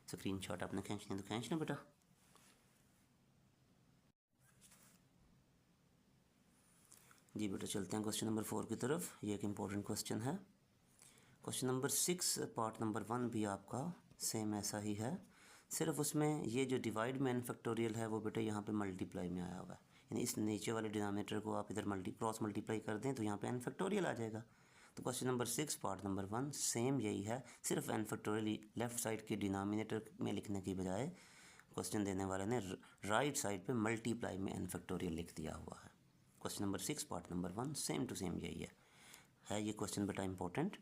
Screen shot आपने खींचना तो खींचना बेटा। जी बेटा चलते हैं क्वेश्चन नंबर 4 की तरफ। ये एक इम्पोर्टेंट क्वेश्चन है। क्वेश्चन नंबर 6 पार्ट नंबर 1 भी आपका सेम ऐसा ही है, सिर्फ उसमें ये जो डिवाइड में n फैक्टोरियल है वो बेटा यहाँ पे मल्टीप्लाई में आया होगा, यानी इस नीचे वाले डिनोमिनेटर को आप इधर क्रॉस मल्टीप्लाई कर दें तो यहाँ पे n फैक्टोरियल आ जाएगा। तो question number 6 part number 1 same यही है, सिर्फ n फैक्टोरियल लेफ्ट साइड के डिनोमिनेटर में लिखने की बजाय क्वेश्चन देने वाले ने राइट साइड पे मल्टीप्लाई में n फैक्टोरियल लिख दिया हुआ है। Question number 6 part number 1 same to same यही है ये क्वेश्चन बेटा इंपॉर्टेंट,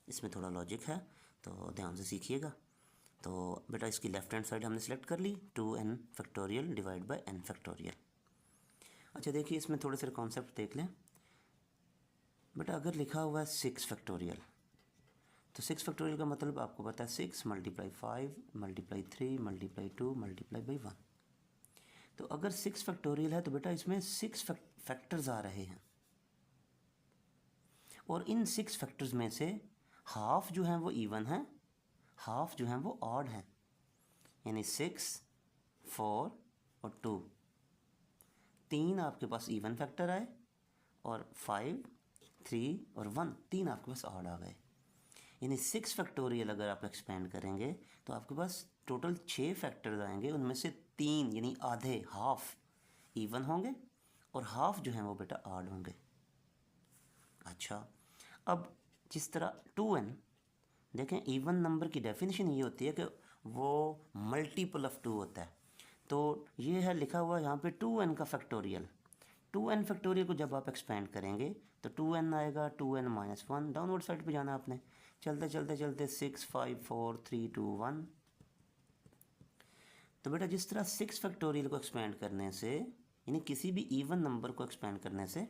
इसमें थोड़ा लॉजिक है तो ध्यान से सीखिएगा। तो बेटा इसकी लेफ्ट हैंड साइड हमने सेलेक्ट कर ली, 2n factorial divide by n factorial. अच्छा देखिए इसमें थोड़े से कॉन्सेप्ट देख लें बेटा। अगर लिखा हुआ है 6 फैक्टोरियल, तो 6 फैक्टोरियल का मतलब आपको पता है 6 multiply 5 multiply 3 multiply 2 multiply by 1। तो अगर 6 फैक्टोरियल है तो बेटा इसमें 6 फैक्टर्स आ रहे हैं और इन 6 फैक्टर्स में से हाफ जो हैं वो इवन हैं, हाफ जो हैं वो ऑड हैं, यानी 6 4 और 2, 3 आपके पास इवन फैक्टर आए और 5 3 और 1 3 आपके पास ऑड आ गए। यानी 6 फैक्टोरियल अगर आप एक्सपेंड करेंगे तो आपके पास टोटल 6 फैक्टर्स आएंगे, उनमें से 3 यानी आधे हाफ इवन होंगे और हाफ जो हैं वो बेटा ऑड होंगे। अच्छा अब जिस तरह 2n देखें, इवन नंबर की डेफिनेशन ये होती है कि वो मल्टीपल ऑफ 2 होता है। तो ये है लिखा हुआ यहाँ पे 2n का फैक्टोरियल, 2n फैक्टोरियल को जब आप एक्सपेंड करेंगे तो 2n आएगा, 2n माइनस 1 डाउनवर्ड साइड पे जाना आपने, चलते चलते चलते 6 5 4 3 2 1। तो बेटा जिस तरह 6 फैक्टोरियल को एक्सपेंड करने से, यानी किसी भी इवन नंबर को एक्सपेंड करने से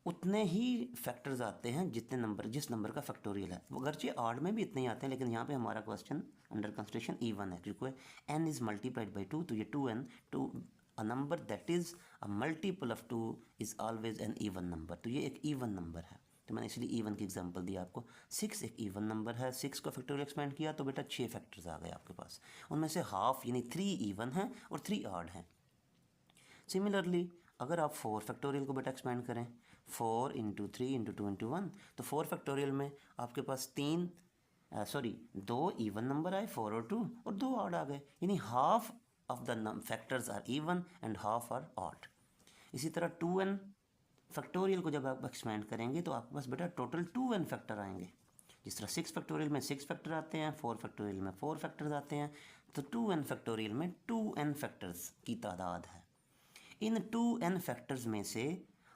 उतने ही फैक्टर्स आते हैं जितने नंबर जिस नंबर का फैक्टोरियल है। वो अगरचे ऑड में भी इतने ही आते हैं, लेकिन यहाँ पे हमारा क्वेश्चन अंडर कंसिडरेशन इवन है क्योंकि n इज़ मल्टीप्लाइड बाई 2, तो ये 2n to a number that is a multiple of 2 is always an even number. तो ये एक इवन नंबर है, तो मैंने इसलिए इवन की एग्जांपल दी आपको। 6 एक इवन नंबर है, 6 का फैक्टोरियल एक्सपेंड किया तो बेटा 6 फैक्टर्स आ गए आपके पास, उनमें से हाफ यानी 3 इवन हैं और 3 ऑड हैं। सिमिलरली अगर आप 4 फैक्टोरियल को बेटा एक्सपेंड करें, 4 इंटू 3 इंटू 2 इंटू 1, तो 4 फैक्टोरियल में आपके पास 2 इवन नंबर आए 4 और 2 और 2 ऑड आ गए, यानी half of the factors are even and half are odd. इसी तरह 2n फैक्टोरियल को जब आप एक्सपेंड करेंगे तो आपके पास बेटा टोटल 2n फैक्टर आएंगे। जिस तरह 6 फैक्टोरियल में 6 फैक्टर आते हैं, 4 फैक्टोरियल में 4 फैक्टर्स आते हैं, तो 2n फैक्टोरियल में 2n फैक्टर्स की तादाद है। इन 2n फैक्टर्स में से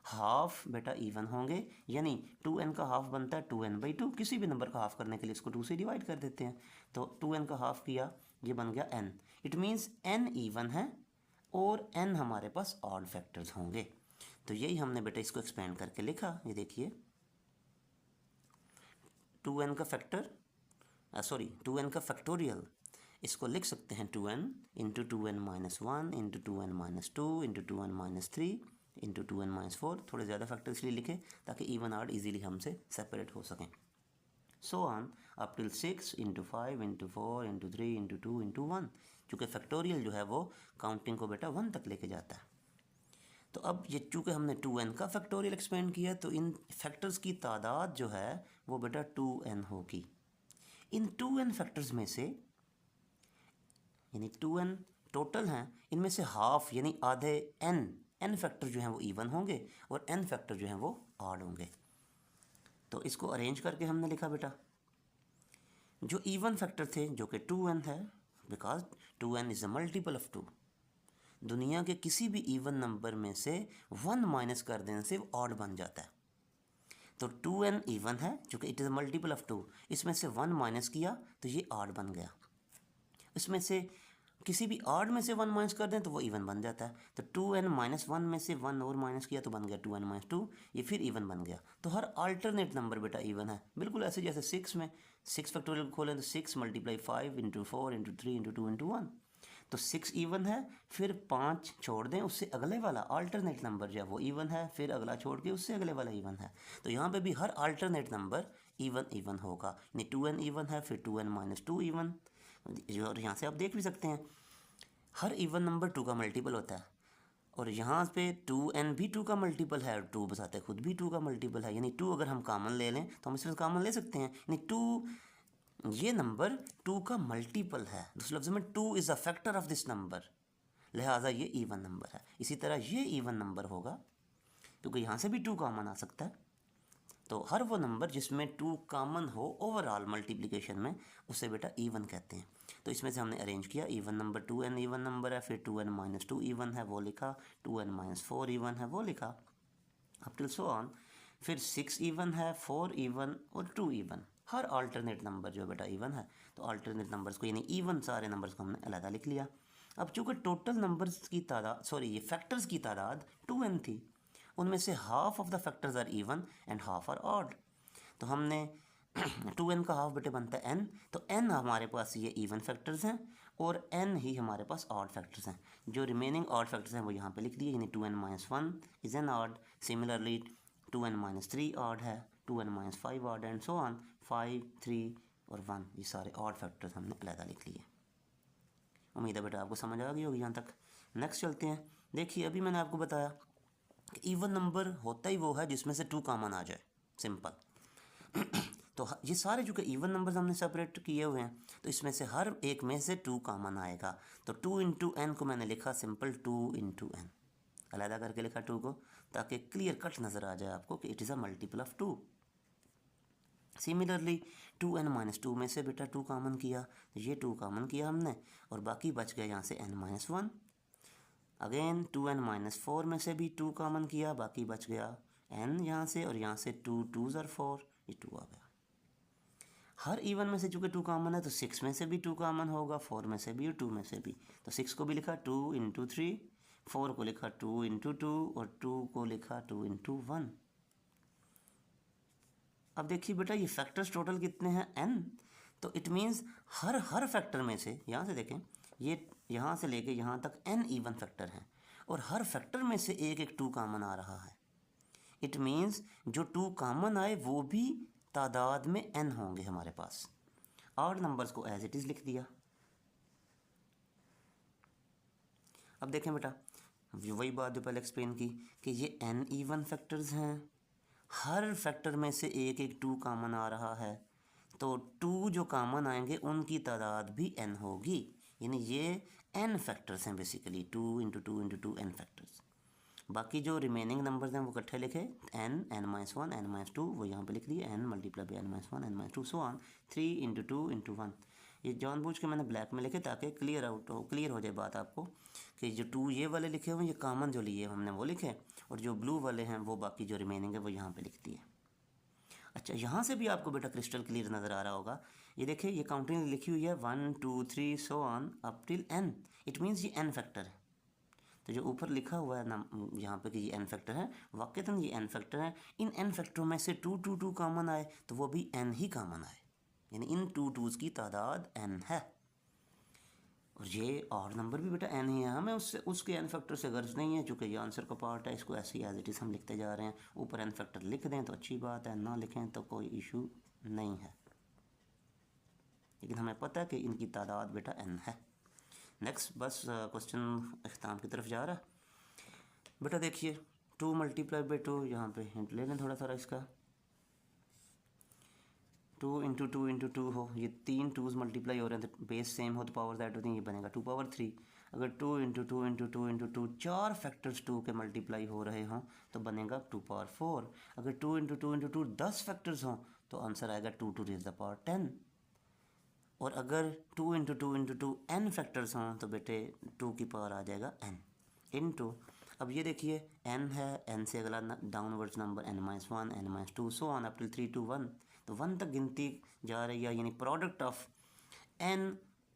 हाफ बेटा इवन होंगे, यानी 2n का हाफ बनता है 2n बाई 2। किसी भी नंबर का हाफ करने के लिए इसको 2 से डिवाइड कर देते हैं, तो 2n का हाफ किया, ये बन गया n। It means n even है और n हमारे पास ऑड फैक्टर्स होंगे। तो यही हमने बेटा इसको एक्सपेंड करके लिखा, ये देखिए 2n का फैक्टर 2n का फैक्टोरियल, इसको लिख सकते हैं 2n into 2n minus 1 into 2n minus 2 into 2n minus 3 into 2n minus 4। थोड़े ज़्यादा फैक्टर इसलिए लिखे ताकि इवन ऑड इजीली हमसे सेपरेट हो सकें। सो on up till 6 into 5 into 4 into 3 into 2 into 1, चूँकि फैक्टोरियल जो है वो काउंटिंग को बेटा 1 तक लेके जाता है। तो अब ये चूँकि हमने 2n का फैक्टोरियल एक्सपेंड किया तो इन फैक्टर्स की तादाद जो है वो बेटा 2n होगी। इन 2n फैक्टर्स में से, यानी 2n टोटल हैं, इनमें से हाफ यानी आधे n फैक्टर जो हैं वो इवन होंगे और n फैक्टर जो हैं वो ऑड होंगे। तो इसको अरेंज करके हमने लिखा बेटा, जो इवन फैक्टर थे जो कि 2n है, because 2n is a multiple of 2, दुनिया के किसी भी इवन नंबर में से 1 माइनस कर देने से वो ऑड बन जाता है। तो 2n इवन है चूँकि it is a multiple of 2, इसमें से 1 माइनस किया तो ये ऑड बन गया। इसमें से किसी भी ऑड में से 1 माइनस कर दें तो वो इवन बन जाता है। तो 2n-1 में से 1 और माइनस किया तो बन गया 2n-2, ये फिर इवन बन गया। तो हर अल्टरनेट नंबर बेटा इवन है, बिल्कुल ऐसे जैसे 6 में 6 फैक्टोरियल खोलें तो 6 × 5 × 4 × 3 × 2 × 1, तो 6 इवन है। फिर 5 छोड़ दें, उससे अगले वाला अल्टरनेट नंबर जो है वो इवन है, फिर अगला छोड़ के उससे अगले वाला इवन है। तो यहाँ पे भी हर अल्टरनेट नंबर इवन होगा, यानी 2n इवन है, फिर 2n-2 इवन। और यहाँ से आप देख भी सकते हैं हर इवन नंबर 2 का मल्टीपल होता है, और यहाँ पे 2n भी 2 का मल्टीपल है, और 2 बताते खुद भी 2 का मल्टीपल है, यानी 2 अगर हम कॉमन ले लें तो हम इसमें कॉमन ले सकते हैं, यानी 2 ये नंबर 2 का मल्टीपल है। दूसरे लफ्ज़ में 2 is a factor of this number, लिहाजा ये इवन नंबर है। इसी तरह ये इवन नंबर होगा क्योंकि यहाँ से भी 2 कॉमन आ सकता है। तो हर वो नंबर जिसमें 2 कॉमन हो ओवरऑल मल्टीप्लिकेशन में, उसे बेटा इवन कहते हैं। तो इसमें से हमने अरेंज किया, even number 2n even number है, फिर 2n-2 इवन है वो लिखा, 2n-4 इवन है वो लिखा, अप टिल सो ऑन। फिर 6 इवन है, 4 इवन और 2 इवन। हर अल्टरनेट नंबर जो बेटा इवन है, तो अल्टरनेट नंबर्स को यानी इवन सारे नंबर्स को हमने अलग लिख लिया। अब चूँकि टोटल नंबर्स की तादाद, सॉरी ये फैक्टर्स की तादाद 2n थी, उनमें से half of the factors are even and half are odd. तो हमने 2n का हाफ बेटे बनता है n, तो n हमारे पास ये इवन फैक्टर्स हैं और n ही हमारे पास ऑड फैक्टर्स हैं। जो रिमेनिंग ऑड फैक्टर्स हैं वो यहाँ पे लिख दिए, यानी 2n-1 is an odd, similarly 2n-3 odd है, 2n-5 odd and so on, 5, 3 और 1 ये सारे ऑड फैक्टर्स हमने अलग लिख लिए। उम्मीद है बेटा आपको समझ आ गई होगी यहाँ तक। नेक्स्ट चलते हैं। देखिए अभी मैंने आपको बताया कि इवन नंबर होता ही वो है जिसमें से 2 कॉमन आ जाए, सिंपल। तो ये सारे जो कि इवन नंबर्स हमने सेपरेट किए हुए हैं, तो इसमें से हर एक में से 2 कॉमन आएगा। तो 2 × n को मैंने लिखा सिंपल 2 × n, अलग करके लिखा 2 को, ताकि क्लियर कट नज़र आ जाए आपको कि it is a multiple of 2। Similarly 2n-2 में से बेटा 2 कॉमन किया, तो ये 2 कॉमन किया हमने और बाकी बच गया यहाँ से n-1। अगेन 2n-4 में से भी 2 कॉमन किया, बाकी बच गया n यहाँ से, और यहाँ से 2 2s are 4, ये 2 आ गया। हर इवन में से चूँकि 2 कॉमन है तो 6 में से भी 2 कॉमन होगा, 4 में से भी और 2 में से भी। तो 6 को भी लिखा 2 × 3, 4 को लिखा 2 × 2 और 2 को लिखा 2 × 1। अब देखिए बेटा ये फैक्टर्स टोटल कितने हैं n, तो इट मीन्स हर फैक्टर में से, यहाँ से देखें ये यहाँ से लेके यहाँ तक n इवन फैक्टर हैं और हर फैक्टर में से एक एक 2 कॉमन आ रहा है। इट मीन्स जो 2 कॉमन आए वो भी तादाद में n होंगे हमारे पास। ऑड नंबर्स को एज इट इज़ लिख दिया। अब देखें बेटा वही बात जो पहले एक्सप्लेन की कि ये n इवन फैक्टर्स हैं, हर फैक्टर में से एक एक 2 कॉमन आ रहा है, तो 2 जो कॉमन आएंगे उनकी तादाद भी n होगी, यानी ये n फैक्टर्स हैं बेसिकली, 2 × 2 × 2 n फैक्टर्स। बाकी जो रिमेनिंग नंबर्स हैं वो इकट्ठे लिखे, n, n-1, n-2 वो यहाँ पे लिख दिए, n × n-1, n-2 so on, 3 × 2 × 1। ये जानबूझ के मैंने ब्लैक में लिखे ताकि क्लियर हो जाए बात आपको कि जो 2 ये वाले लिखे हुए ये कॉमन जो लिए हमने वो लिखे, और जो ब्लू वाले हैं वो बाकी जो रिमेनिंग है वो यहाँ पे लिख दिए। अच्छा यहाँ से भी आपको बेटा क्रिस्टल क्लियर नज़र आ रहा होगा, ये देखिए ये काउंटिंग लिखी हुई है 1 2 3 सो on up till n, it means ये n फैक्टर है। तो जो ऊपर लिखा हुआ है ना यहाँ पे कि ये n फैक्टर है, वाकईतन ये n फैक्टर है। इन n फैक्टरों में से 2 2 2 कॉमन आए तो वो भी n ही कॉमन आए, यानी इन 2 2s की तादाद n है। और ये और नंबर भी बेटा n ही है, हमें उसके n फैक्टर से गर्ज नहीं है, चूँकि ये आंसर का पार्ट है, इसको ऐसे ही एज इट इज़ हम लिखते जा रहे हैं। ऊपर n फैक्टर लिख दें तो अच्छी बात है, ना लिखें तो कोई इशू नहीं है, लेकिन हमें पता है कि इनकी तादाद बेटा n है। नेक्स्ट बस क्वेश्चन अख्ताम की तरफ जा रहा है। बेटा देखिए 2 × 2 यहाँ पे हिंट ले लें थोड़ा सारा इसका, 2 × 2 × 2 हो, ये 3 2s मल्टीप्लाई हो रहे हैं तो बेस सेम हो तो पावर दैट होती है, ये बनेगा 2⁻3। अगर 2 × 2 × 2 × 2 4 फैक्टर्स 2 के मल्टीप्लाई हो रहे हों तो बनेगा 2⁻4। अगर 2 × 2 × 2 10 फैक्टर्स हों तो आंसर आएगा 2 to the power 10। और अगर 2 × 2 × 2 n फैक्टर्स हों तो बेटे 2 की पावर आ जाएगा n इनटू, अब ये देखिए n है, n से अगला downwards number n-1 n-2 so on up till 3 to 1, तो 1 तक गिनती जा रही है, यानी product of n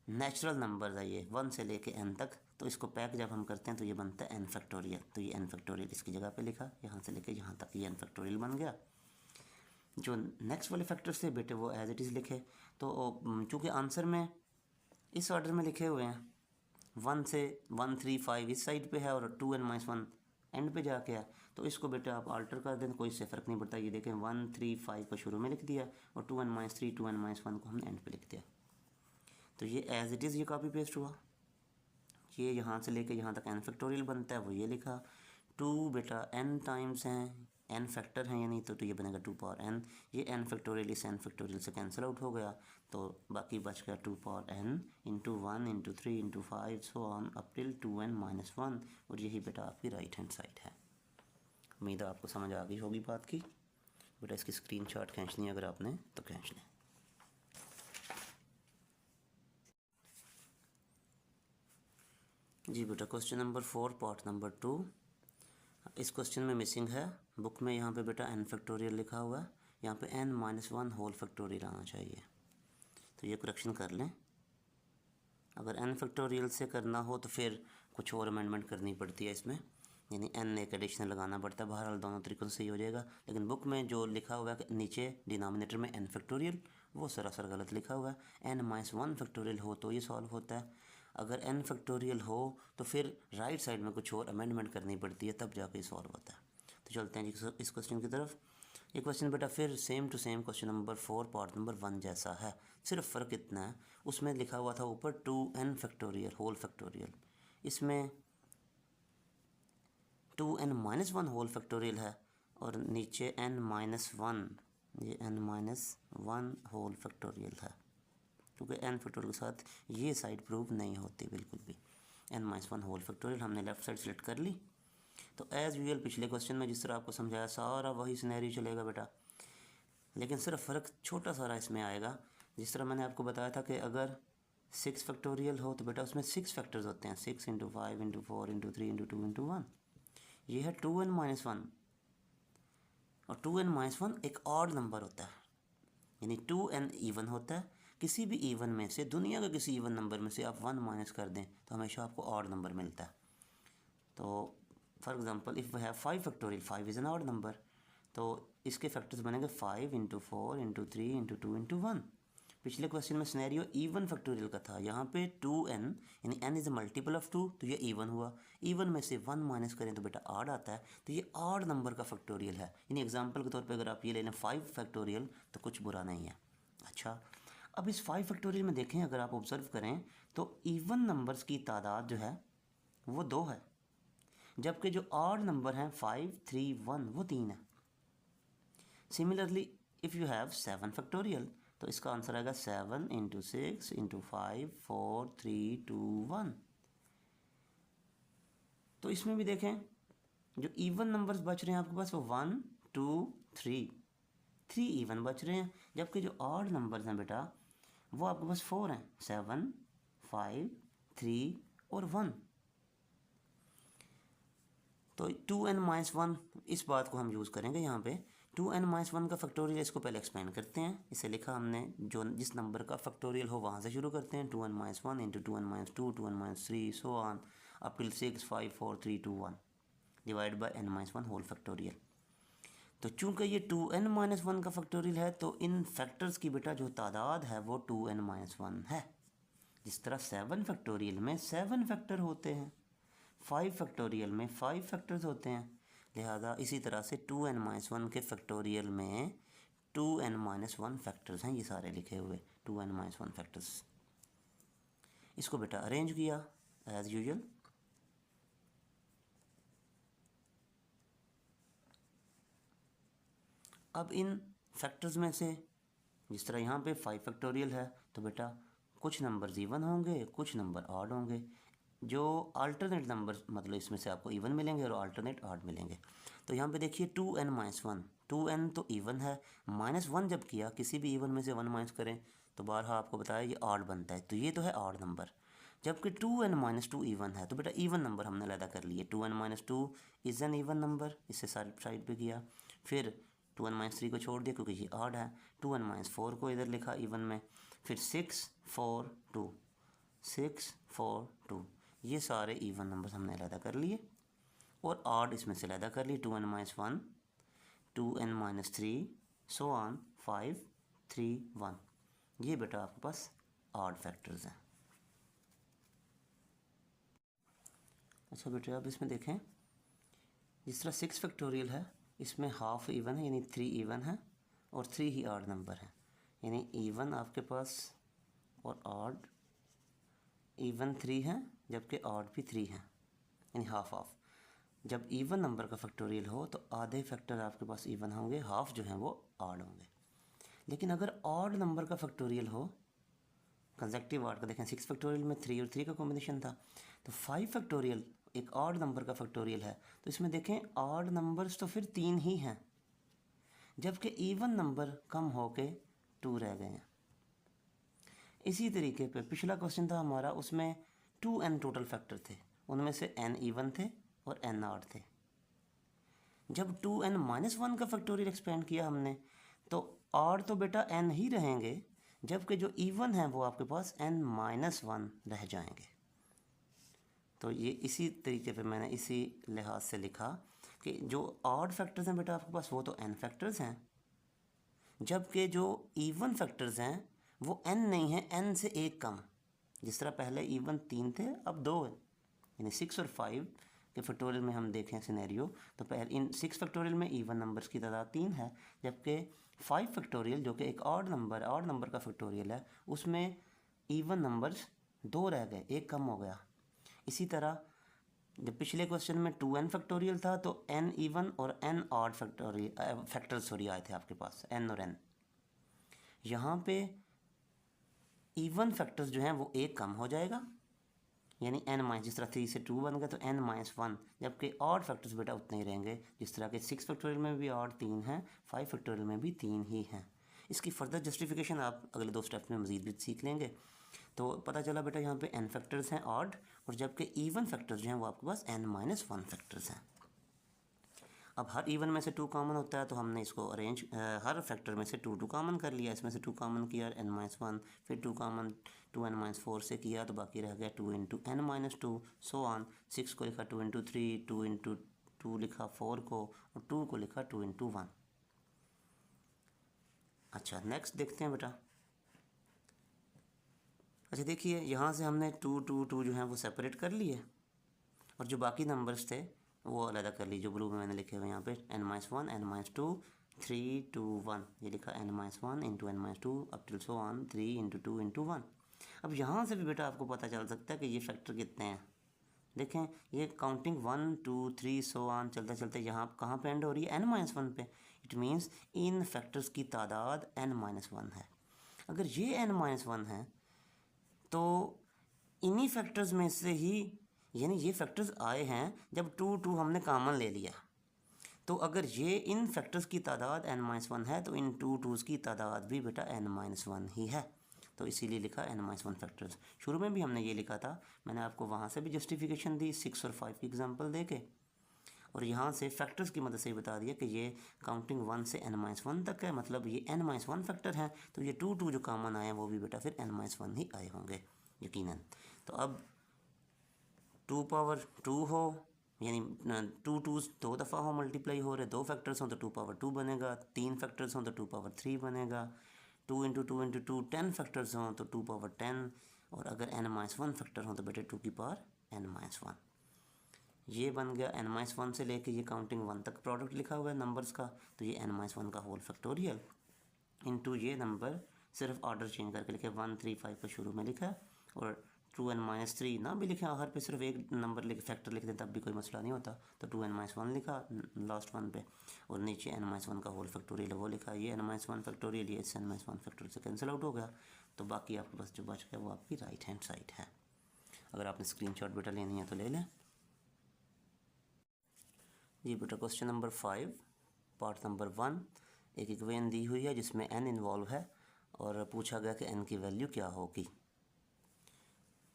natural number है ये 1 से लेके n तक, तो इसको पैक जब हम करते हैं तो ये बनता है n फैक्टोरियल। तो ये n फैक्टोरियल इसकी जगह पे लिखा, यहाँ से लेके यहाँ तक ये n फैक्टोरियल बन गया। जो नेक्स्ट वाले फैक्टर्स थे बेटे वो एज इट इज़ लिखे। तो चूँकि आंसर में इस ऑर्डर में लिखे हुए हैं, 1 से 1 3 5 इस साइड पे है और 2n-1 एंड पे जाके है, तो इसको बेटा आप अल्टर कर दें, कोई इससे फ़र्क नहीं पड़ता। ये देखें 1 3 5 को शुरू में लिख दिया और 2n-3 2n-1 को हमने एंड पे लिख दिया। तो ये एज इट इज़ ये कॉपी पेस्ट हुआ। ये यहाँ से लेके यहाँ तक n फैक्टोरियल बनता है वो ये लिखा। 2 बेटा n टाइम्स हैं, n फैक्टर हैं यानी, तो ये बनेगा 2 पावर n। ये n फैक्टोरियल इस n फैक्टोरियल से कैंसिल आउट हो गया, तो बाकी बच गया 2 power n into 1 into 3 into 5 so on up till 2n-1, और यही बेटा आपकी राइट हैंड साइड है। उम्मीद है आपको समझ आ गई होगी बात की। बेटा इसकी स्क्रीनशॉट खींचनी है अगर आपने तो खींच लें। जी बेटा क्वेश्चन नंबर 4 पार्ट नंबर 2। इस क्वेश्चन में मिसिंग है बुक में, यहाँ पे बेटा n फैक्टोरियल लिखा हुआ है, यहाँ पे n-1 होल फैक्टोरियल आना चाहिए। तो ये करेक्शन कर लें। अगर n फैक्टोरियल से करना हो तो फिर कुछ और अमेंडमेंट करनी पड़ती है इसमें, यानी n एक एडिशनल लगाना पड़ता है। बहरहाल दोनों तरीक़ों से ही हो जाएगा, लेकिन बुक में जो लिखा हुआ है नीचे डिनोमिनेटर में n फैक्टोरियल, वो सरासर गलत लिखा हुआ है। n-1 फैक्टोरियल हो तो ये सॉल्व होता है, अगर n फैक्टोरियल हो तो फिर राइट साइड में कुछ और अमेंडमेंट करनी पड़ती है, तब जाके सॉल्व होता है। तो चलते हैं जी इस क्वेश्चन की तरफ। ये क्वेश्चन बेटा फिर same to same question number 4 part number 1 जैसा है, सिर्फ फ़र्क इतना है उसमें लिखा हुआ था ऊपर 2n फैक्टोरियल होल फैक्टोरियल, इसमें 2n-1 होल फैक्टोरियल है और नीचे n-1, ये n-1 होल फैक्टोरियल है, क्योंकि n फैक्टोरियल के साथ ये साइड प्रूव नहीं होती बिल्कुल भी। n-1 होल फैक्टोरियल हमने लेफ़्ट साइड सेलेक्ट कर ली। तो एज़ यूजुअल पिछले क्वेश्चन में जिस तरह आपको समझाया सारा वही सिनेरियो चलेगा बेटा, लेकिन सिर्फ फ़र्क छोटा सारा इसमें आएगा। जिस तरह मैंने आपको बताया था कि अगर 6 फैक्टोरियल हो तो बेटा उसमें 6 फैक्टर्स होते हैं, 6 into 5 into 4 into 3 into 2 into 1। ये है 2n-1, और 2n-1 एक ऑड नंबर होता है, यानी 2n इवन होता है। किसी भी इवन में से, दुनिया के किसी इवन नंबर में से आप 1 माइनस कर दें तो हमेशा आपको ऑड नंबर मिलता है। तो for example if we have 5 factorial, 5 is an odd number, तो इसके फैक्टर्स बनेंगे 5 इंटू 4 इंटू 3 इंटू 2 इंटू 1। पिछले क्वेश्चन में सिनेरियो इवन फैक्टोरियल का था, यहाँ पे 2n यानी n is a multiple of 2, तो ये इवन हुआ। इवन में से 1 माइनस करें तो बेटा ऑड आता है, तो ये ऑड नंबर का फैक्टोरियल है। यानी एग्जांपल के तौर पे अगर आप ये ले लें 5 फैक्टोरियल तो कुछ बुरा नहीं है। अच्छा, अब इस 5 फैक्टोरियल में देखें, अगर आप ऑब्जर्व करें तो इवन नंबर्स की तादाद जो है वो 2 है, जबकि जो ऑड नंबर हैं 5 3 1 वो 3 है। Similarly if you have 7 factorial तो इसका आंसर आएगा 7 इंटू 6 इंटू 5 4 3 2 1। तो इसमें भी देखें जो इवन नंबर्स बच रहे हैं आपके पास वो 1 2 3 इवन बच रहे हैं, जबकि जो ऑड नंबर्स हैं बेटा वो आपके पास 4 हैं, 7 5 3 और 1। तो 2n-1 इस बात को हम यूज़ करेंगे यहाँ पे। 2n-1 का फैक्टोरियल इसको पहले एक्सपेंड करते हैं। इसे लिखा हमने जो जिस नंबर का फैक्टोरियल हो वहाँ से शुरू करते हैं, 2n-1 into 2n-2 2n-3 so on up till 6 5 4 3 2 1 divide by n-1 whole factorial. तो चूँकि ये 2n-1 का फैक्टोरियल है तो इन फैक्टर्स की बेटा जो तादाद है वो 2n-1 है। जिस तरह 7 फैक्टोरियल में 7 फैक्टर होते हैं, 5 फैक्टोरियल में 5 फैक्टर्स होते हैं, लिहाजा इसी तरह से 2n-1 के फैक्टोरियल में 2n-1 फैक्टर्स हैं, ये सारे लिखे हुए 2n-1 फैक्टर्स। इसको बेटा अरेंज किया एज यूजुअल। अब इन फैक्टर्स में से जिस तरह यहाँ पे 5 फैक्टोरियल है तो बेटा कुछ नंबर इवन होंगे, कुछ नंबर ऑड होंगे। जो अल्टरनेट नंबर मतलब इसमें से आपको इवन मिलेंगे और अल्टरनेट ऑड मिलेंगे। तो यहाँ पे देखिए 2n-1, 2n तो इवन है, -1 जब किया किसी भी इवन में से 1 माइनस करें तो बारहा आपको बताया ये ऑड बनता है, तो ये तो है ऑड नंबर। जबकि 2n-2 इवन है तो बेटा इवन नंबर हमने अलग कर लिए। 2n-2 is an even number, इससे साइड पे किया। फिर 2n-3 को छोड़ दिया क्योंकि ये ऑड है। 2n-4 को इधर लिखा इवन में। फिर 6 4 2 6 4 2, ये सारे इवन नंबर्स हमने अलहदा कर लिए और ऑड इसमें से अलहदा कर लिए 2n-1, 2n-3, सो ऑन 5 3 1। ये बेटा आपके पास ऑड फैक्टर्स हैं। अच्छा बेटा अब इसमें देखें, जिस तरह 6 फैक्टोरियल है इसमें हाफ इवन है यानी 3 इवन है और 3 ही ऑड नंबर है, यानी इवन आपके पास और ऑड, इवन 3 है जबकि ऑड भी 3 है, यानी हाफ हाफ। जब इवन नंबर का फैक्टोरियल हो तो आधे फैक्टर आपके पास इवन होंगे, हाफ जो हैं वो ऑड होंगे। लेकिन अगर ऑड नंबर का फैक्टोरियल हो, कंसेक्टिव ऑड का देखें 6 फैक्टोरियल में 3 और 3 का कॉम्बिनेशन था, तो 5 फैक्टोरियल एक ऑड नंबर का फैक्टोरियल है, तो इसमें देखें ऑड नंबर्स तो फिर 3 ही हैं, जबकि इवन नंबर कम होके 2 रह गए हैं। इसी तरीके पे पिछला क्वेश्चन था हमारा, उसमें 2n टोटल फैक्टर थे, उनमें से n इवन थे और n ऑड थे। जब 2n-1 का फैक्टोरियल एक्सपेंड किया हमने तो ऑड तो बेटा n ही रहेंगे, जबकि जो इवन है वो आपके पास n-1 रह जाएंगे। तो ये इसी तरीके पे मैंने इसी लिहाज से लिखा कि जो ऑड फैक्टर्स हैं बेटा आपके पास वो तो n फैक्टर्स हैं, जबकि जो इवन फैक्टर्स हैं वो n नहीं है, n से एक कम। जिस तरह पहले इवन 3 थे अब 2 है, यानी 6 और 5 के फैक्टोरियल में हम देखें सिनेरियो तो पहले इन 6 फैक्टोरियल में इवन नंबर्स की तादाद 3 है, जबकि 5 फैक्टोरियल जो कि एक ऑड नंबर का फैक्टोरियल है उसमें इवन नंबर्स 2 रह गए, एक कम हो गया। इसी तरह जब पिछले क्वेश्चन में 2n फैक्टोरियल था तो n इवन और n ऑड फैक्टर्स आए थे आपके पास, n और n। यहाँ पे इवन फैक्टर्स जो हैं वो एक कम हो जाएगा, यानी n-, जिस तरह 3 से 2 बन गया तो n-1, जबकि ऑड फैक्टर्स बेटा उतने ही रहेंगे, जिस तरह के 6 फैक्टोरियल में भी ऑड 3 हैं, 5 फैक्टोरियल में भी 3 ही हैं। इसकी फर्दर जस्टिफिकेशन आप अगले 2 स्टेप्स में मज़ीद भी सीख लेंगे। तो पता चला बेटा यहाँ पे n फैक्टर्स हैं ऑड, और जबकि इवन फैक्टर्स जो हैं वो आपके पास n-1 फैक्टर्स हैं। अब हर इवन में से 2 कॉमन होता है तो हमने इसको अरेंज हर फैक्टर में से 2 कॉमन कर लिया, इसमें से 2 कॉमन किया n-1, फिर 2 कॉमन 2n-4 से किया तो बाकी रह गया 2 इंटू n-2, सो ऑन। 6 को लिखा 2 इंटू 3, 2 इंटू 2 लिखा 4 को, और 2 को लिखा 2 इंटू 1। अच्छा नेक्स्ट देखते हैं बेटा। अच्छा देखिए यहाँ से हमने 2 2 2 जो हैं वो सेपरेट कर लिए, और जो बाकी नंबर्स थे वो अलग कर ली, जो ब्लू में मैंने लिखे हुए यहाँ पे n-1, n-2, 3 2 1, ये लिखा n-1 into n-2 up till so on 3 into 2 into 1। अब यहाँ से भी बेटा आपको पता चल सकता है कि ये फैक्टर कितने हैं। देखें ये काउंटिंग 1 2 3 सो ऑन चलते चलते यहाँ कहाँ पे एंड हो रही है, n-1 पे। इट मीन्स इन फैक्टर्स की तादाद n-1 है। अगर ये n-1 है तो इन्हीं फैक्टर्स में से ही, यानी ये फैक्टर्स आए हैं जब 2 2 हमने कॉमन ले लिया, तो अगर ये इन फैक्टर्स की तादाद n-1 है तो इन 2 2s की तादाद भी बेटा n-1 ही है, तो इसीलिए लिखा n-1 फैक्टर्स। शुरू में भी हमने ये लिखा था, मैंने आपको वहाँ से भी जस्टिफिकेशन दी 6 और 5 की एग्जांपल दे के, और यहाँ से फैक्टर्स की मदद से बता दिया कि ये काउंटिंग 1 से n-1 तक है, मतलब ये n-1 फैक्टर है, तो ये 2 2 जो कॉमन आए हैं वो भी बेटा फिर n-1 ही आए होंगे यकीनन। तो अब 2 पावर 2 हो, यानी 2 2s 2 दफ़ा हो मल्टीप्लाई हो रहे, 2 फैक्टर्स हों तो 2 पावर 2 बनेगा, 3 फैक्टर्स हों तो 2 पावर 3 बनेगा, 2 इंटू 2 इंटू 2 10 फैक्टर्स हों तो 2 पावर 10, और अगर n-1 फैक्टर हों तो बेटे 2 की पावर n-1। ये बन गया n-1 से लेके ये काउंटिंग 1 तक प्रोडक्ट लिखा हुआ है नंबर्स का, तो ये n-1 का होल फैक्टोरियल इंटू ये नंबर सिर्फ ऑर्डर चेंज करके लिखे 1 3 5 पर शुरू में लिखा, और 2n-3 ना भी लिखे आखिर पे, सिर्फ एक नंबर लिख फैक्टर लिख दें तब भी कोई मसला नहीं होता, तो 2n-1 लिखा लास्ट वन पे, और नीचे n-1 का होल फैक्टोरियल वो लिखा। ये n-1 फैक्टोरियल ये n-1 फैक्टोरियल से कैंसिल आउट हो गया, तो बाकी आपके पास जो बच गया वो आपकी राइट हैंड साइड है। अगर आपने स्क्रीनशॉट बेटा लेनी है तो ले लें। जी बेटा क्वेश्चन नंबर 5 पार्ट नंबर 1, एक इक्वेशन दी हुई है जिसमें n इन्वॉल्व है और पूछा गया कि n की वैल्यू क्या होगी,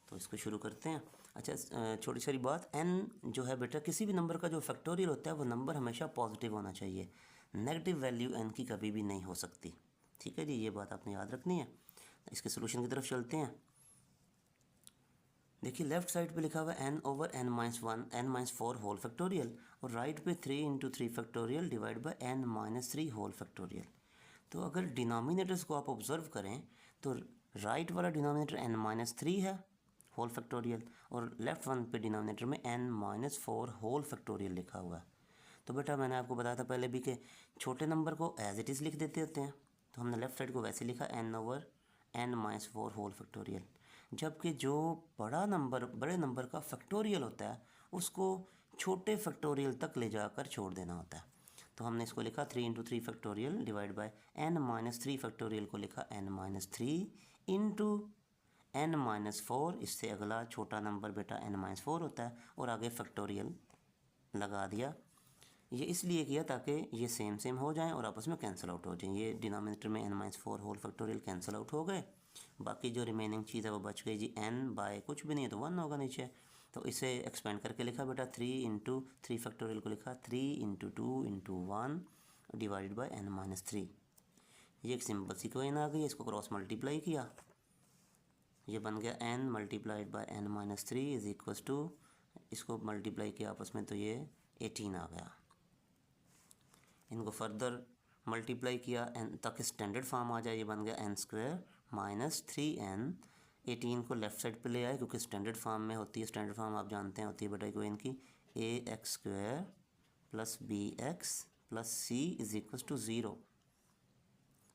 तो इसको शुरू करते हैं। अच्छा छोटी सारी बात, n जो है बेटा किसी भी नंबर का जो फैक्टोरियल होता है वो नंबर हमेशा पॉजिटिव होना चाहिए, नेगेटिव वैल्यू n की कभी भी नहीं हो सकती, ठीक है जी, ये बात आपने याद रखनी है। इसके सोल्यूशन की तरफ चलते हैं। देखिए लेफ्ट साइड पे लिखा हुआ है n over n minus 1 n minus 4 whole factorial, और राइट पे 3 into 3 factorial divide by n minus 3 whole factorial. तो अगर डिनोमिनेटर्स को आप ऑब्जर्व करें तो राइट वाला डिनोमिनेटर n माइनस 3 है होल फैक्टोरियल, और लेफ्ट वन पे डिनोमिनेटर में n माइनस 4 होल फैक्टोरियल लिखा हुआ है। तो बेटा मैंने आपको बताया था पहले भी कि छोटे नंबर को एज इट इज़ लिख देते होते हैं, तो हमने लेफ्ट साइड को वैसे लिखा n over n minus 4 whole factorial, जबकि जो बड़ा नंबर बड़े नंबर का फैक्टोरियल होता है उसको छोटे फैक्टोरियल तक ले जाकर छोड़ देना होता है। तो हमने इसको लिखा 3 into 3 factorial divide by n minus 3 factorial को लिखा n minus 3 into n minus 4, इससे अगला छोटा नंबर बेटा n माइनस 4 होता है, और आगे फैक्टोरियल लगा दिया। ये इसलिए किया ताकि ये सेम सेम हो जाएं और आपस में कैंसिल आउट हो जाएं। ये डिनोमिनेटर में n minus 4 whole factorial cancel out हो गए, बाकी जो रिमेनिंग चीज़ है वो बच गई जी n बाय कुछ भी नहीं है तो 1 होगा नीचे। तो इसे एक्सपेंड करके लिखा बेटा 3 इंटू 3 फैक्टोरियल को लिखा 3 into 2 into 1 divided by n minus 3। ये एक सिंपल सी कोइन आ गई, इसको क्रॉस मल्टीप्लाई किया, ये बन गया n multiplied by n minus 3 is equals to, इसको मल्टीप्लाई किया आपस में तो ये 18 आ गया। इनको फर्दर मल्टीप्लाई किया n तक स्टैंडर्ड फॉर्म आ जाए, ये बन गया n स्क्वायर माइनस 3n। 18 को लेफ़्ट साइड पे ले आए क्योंकि स्टैंडर्ड फॉर्म में होती है, स्टैंडर्ड फॉर्म आप जानते हैं होती है बेटा कोई इनकी ax square plus bx plus c is equals to 0।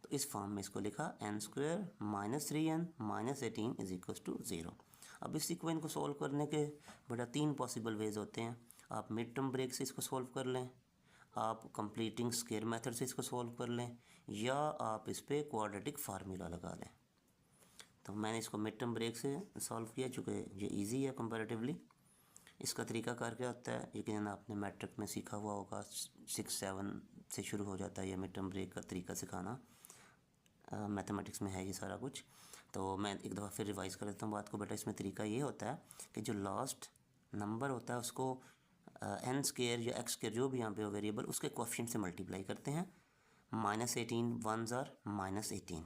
तो इस फॉर्म में इसको लिखा n square minus 3n minus 18 is equals to 0। अब इस इक्वेशन को सॉल्व करने के बेटा 3 पॉसिबल वेज होते हैं। आप मिड टर्म ब्रेक से इसको सॉल्व कर लें, आप कंप्लीटिंग स्क्वायर मेथड से इसको सॉल्व कर लें, या आप इस पर क्वाड्रेटिक फार्मूला लगा लें। तो मैंने इसको मिड टर्म ब्रेक से सॉल्व किया चूँकि ये इजी है कंपैरेटिवली। इसका तरीकाकार क्या होता है यकीनन आपने मैट्रिक में सीखा हुआ होगा, 6-7 से शुरू हो जाता है ये मिड टर्म ब्रेक का तरीका सिखाना, मैथमेटिक्स में है ये सारा कुछ। तो मैं एक दफ़ा फिर रिवाइज कर देता हूँ बात को बेटा। इसमें तरीका ये होता है कि जो लास्ट नंबर होता है उसको n स्क्वायर या x स्क्वायर जो भी यहाँ पे हो वेरिएबल उसके कोएफिशिएंट से मल्टीप्लाई करते हैं। Minus 18 1s are minus 18।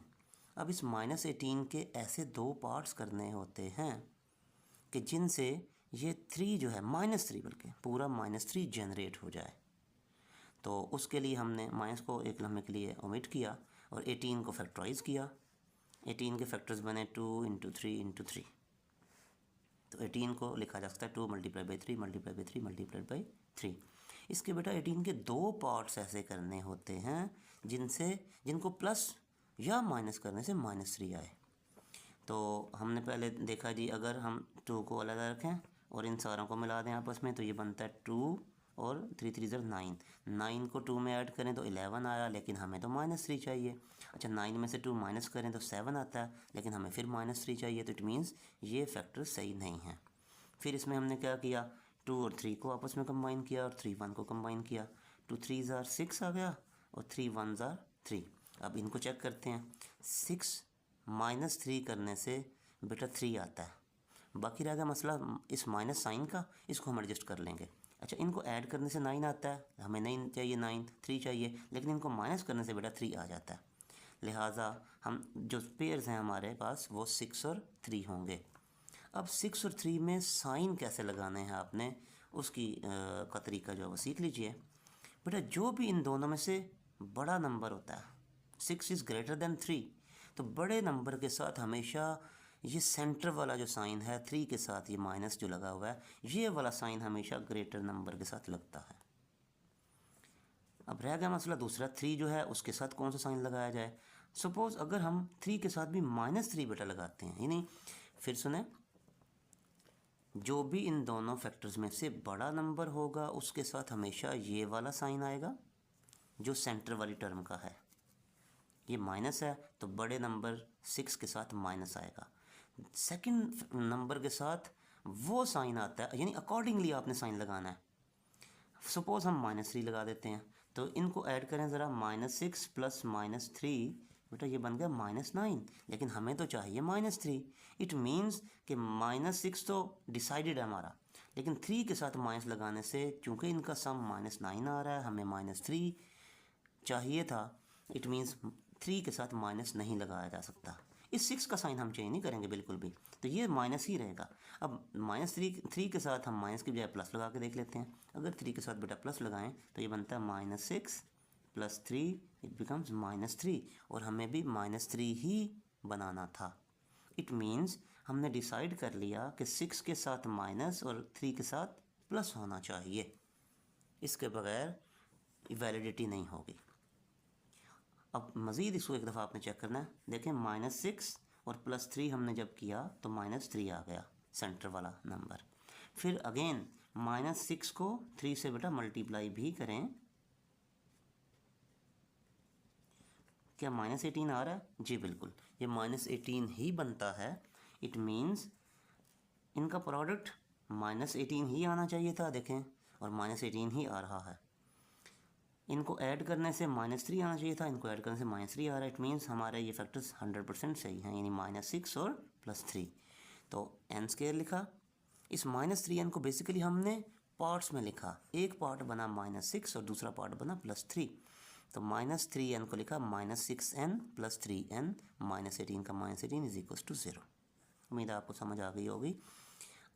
अब इस माइनस 18 के ऐसे 2 पार्ट्स करने होते हैं कि जिनसे ये 3 जो है माइनस 3 बल्कि पूरा माइनस 3 जनरेट हो जाए। तो उसके लिए हमने माइनस को एक लम्हे के लिए ओमिट किया और 18 को फैक्टराइज़ किया। 18 के फैक्टर्स बने 2 इंटू 3 इंटू 3। तो 18 को लिखा जा सकता है 2 multiply by 3 multiply by 3 multiply by 3। इसके बेटा 18 के 2 पार्ट्स ऐसे करने होते हैं जिनको प्लस या माइनस करने से माइनस 3 आए। तो हमने पहले देखा जी अगर हम 2 को अलग रखें और इन सारों को मिला दें आपस में तो ये बनता है 2 और 3 3 9। 9 को 2 में ऐड करें तो 11 आया, लेकिन हमें तो माइनस 3 चाहिए। अच्छा 9 में से 2 माइनस करें तो 7 आता है, लेकिन हमें फिर माइनस 3 चाहिए। तो इट मीन्स ये फैक्टर सही नहीं है। फिर इसमें हमने क्या किया 2 और 3 को आपस में कंबाइन किया और 3 1 को कंबाइन किया। 2 3s आर 6 आ गया और 3 1s आर 3। अब इनको चेक करते हैं। 6 माइनस 3 करने से बेटा 3 आता है। बाकी रह गया मसला इस माइनस साइन का, इसको हम एडजस्ट कर लेंगे। अच्छा इनको ऐड करने से 9 आता है, हमें नहीं चाहिए 9, 3 चाहिए, लेकिन इनको माइनस करने से बेटा 3 आ जाता है। लिहाजा हम जो पेयर्स हैं हमारे पास वो 6 और 3 होंगे। अब 6 और 3 में साइन कैसे लगाने हैं आपने उसकी का तरीका जो है वो सीख लीजिए। बेटा जो भी इन दोनों में से बड़ा नंबर होता है 6 इज़ ग्रेटर दैन 3, तो बड़े नंबर के साथ हमेशा ये सेंटर वाला जो साइन है 3 के साथ ये माइनस जो लगा हुआ है ये वाला साइन हमेशा ग्रेटर नंबर के साथ लगता है। अब रह गया मसला दूसरा 3 जो है उसके साथ कौन सा साइन लगाया जाए। सपोज़ अगर हम 3 के साथ भी -3 बेटा लगाते हैं, यानी फिर सुने जो भी इन दोनों फैक्टर्स में से बड़ा नंबर होगा उसके साथ हमेशा ये वाला साइन आएगा जो सेंटर वाली टर्म का है। ये माइनस है तो बड़े नंबर 6 के साथ माइनस आएगा। सेकंड नंबर के साथ वो साइन आता है, यानी अकॉर्डिंगली आपने साइन लगाना है। सपोज़ हम -3 लगा देते हैं तो इनको ऐड करें ज़रा, -6 प्लस -3 बेटा ये बन गया -9, लेकिन हमें तो चाहिए -3। इट मीन्स कि -6 तो डिसाइडेड है हमारा, लेकिन 3 के साथ माइनस लगाने से चूँकि इनका सम -9 आ रहा है हमें -3 चाहिए था। इट मीन्स 3 के साथ माइनस नहीं लगाया जा सकता। इस 6 का साइन हम चेंज नहीं करेंगे बिल्कुल भी, तो ये माइनस ही रहेगा। अब -3 के साथ हम माइनस की बजाय प्लस लगा के देख लेते हैं। अगर 3 के साथ बेटा प्लस लगाएं तो ये बनता है -6 + 3 इट बिकम्स -3, और हमें भी -3 ही बनाना था। इट मीन्स हमने डिसाइड कर लिया कि 6 के साथ माइनस और 3 के साथ प्लस होना चाहिए, इसके बगैर वैलिडिटी नहीं होगी। अब मज़ीद इसको एक दफ़ा आपने चेक करना है। देखें -6 और +3 हमने जब किया तो -3 आ गया सेंटर वाला नंबर। फिर अगेन -6 को 3 से बेटा मल्टीप्लाई भी करें, क्या -18 आ रहा है? जी बिल्कुल, ये -18 ही बनता है। इट मीन्स इनका प्रोडक्ट -18 ही आना चाहिए था, देखें, और -18 ही आ रहा है। इनको ऐड करने से -3 आना चाहिए था, इनको ऐड करने से -3 आ रहा है। इट मीन्स हमारे ये फैक्टर्स 100% सही हैं, यानी -6 और +3। तो n² लिखा। इस -3n को बेसिकली हमने पार्ट्स में लिखा। एक पार्ट बना -6 और दूसरा पार्ट बना +3। तो -3n को लिखा -6n + 3n, -18 का -18 = 0। उम्मीद है आपको समझ आ गई होगी।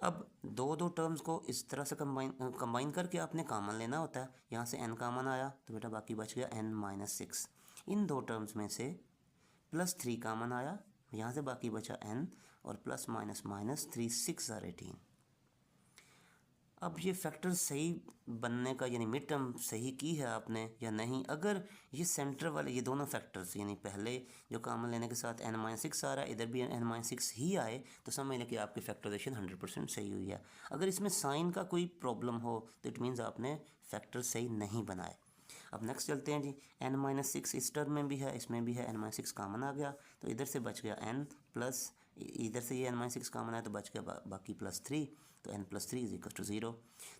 अब दो टर्म्स को इस तरह से कंबाइन करके आपने कॉमन लेना होता है। यहाँ से n कॉमन आया तो बेटा बाकी बच गया n - 6। इन दो टर्म्स में से +3 कॉमन आया, यहाँ से बाकी बचा n, और प्लस माइनस माइनस 3 6 are 18। अब ये फैक्टर सही बनने का यानी मिड टर्म सही की है आपने या नहीं। अगर ये सेंटर वाले ये दोनों फैक्टर्स यानी पहले जो कॉमन लेने के साथ n - 6 आ रहा है, इधर भी n - 6 ही आए, तो समझ लें कि आपकी फैक्टराइजेशन 100% सही हुई है। अगर इसमें साइन का कोई प्रॉब्लम हो तो इट मीन्स आपने फैक्टर सही नहीं बनाए। अब नेक्स्ट चलते हैं जी। n - 6 इस टर्म में भी है, इसमें भी है, n - 6 कॉमन आ गया तो इधर से बच गया n प्लस, इधर से ये n - 6 कॉमन है तो बच गया बाकी +3, तो n + 3 = 0।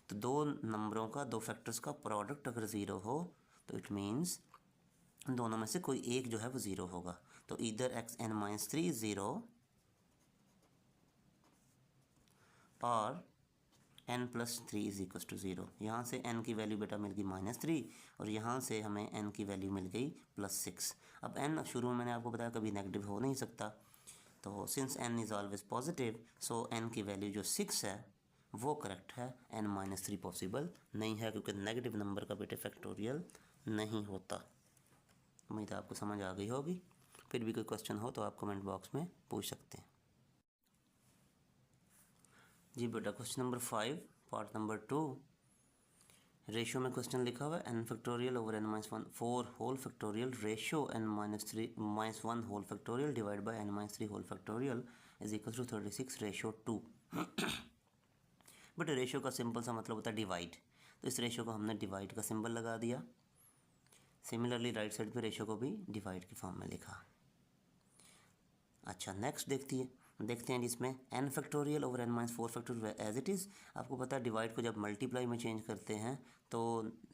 तो दो नंबरों का, दो फैक्टर्स का प्रोडक्ट अगर 0 हो तो इट मीन्स दोनों में से कोई एक जो है वो 0 होगा। तो इधर n - 3 0 और n + 3 = 0। यहाँ से n की वैल्यू बेटा मिल गई -3 और यहाँ से हमें n की वैल्यू मिल गई +6। अब n शुरू में मैंने आपको बताया कभी नेगेटिव हो नहीं सकता, तो since n is always positive so n की वैल्यू जो 6 है वो करेक्ट है, n - 3 पॉसिबल नहीं है क्योंकि नेगेटिव नंबर का बेटे फैक्टोरियल नहीं होता। उम्मीद है आपको समझ आ गई होगी। फिर भी कोई क्वेश्चन हो तो आप कमेंट बॉक्स में पूछ सकते हैं। जी बेटा question number 5 part number 2 ratio में क्वेश्चन लिखा हुआ है n factorial over n - 1 4 whole factorial ratio n - 1 whole factorial divide by n - 3 whole factorial = 36 ratio 2। But ratio का सिंपल सा मतलब होता है डिवाइड, तो इस रेशियो को हमने डिवाइड का सिंबल लगा दिया। सिमिलरली राइट साइड पे रेशियो को भी डिवाइड के फॉर्म में लिखा। अच्छा नेक्स्ट देखते हैं जिसमें n factorial over n - 4 factorial as it is. आपको पता है डिवाइड को जब मल्टीप्लाई में चेंज करते हैं तो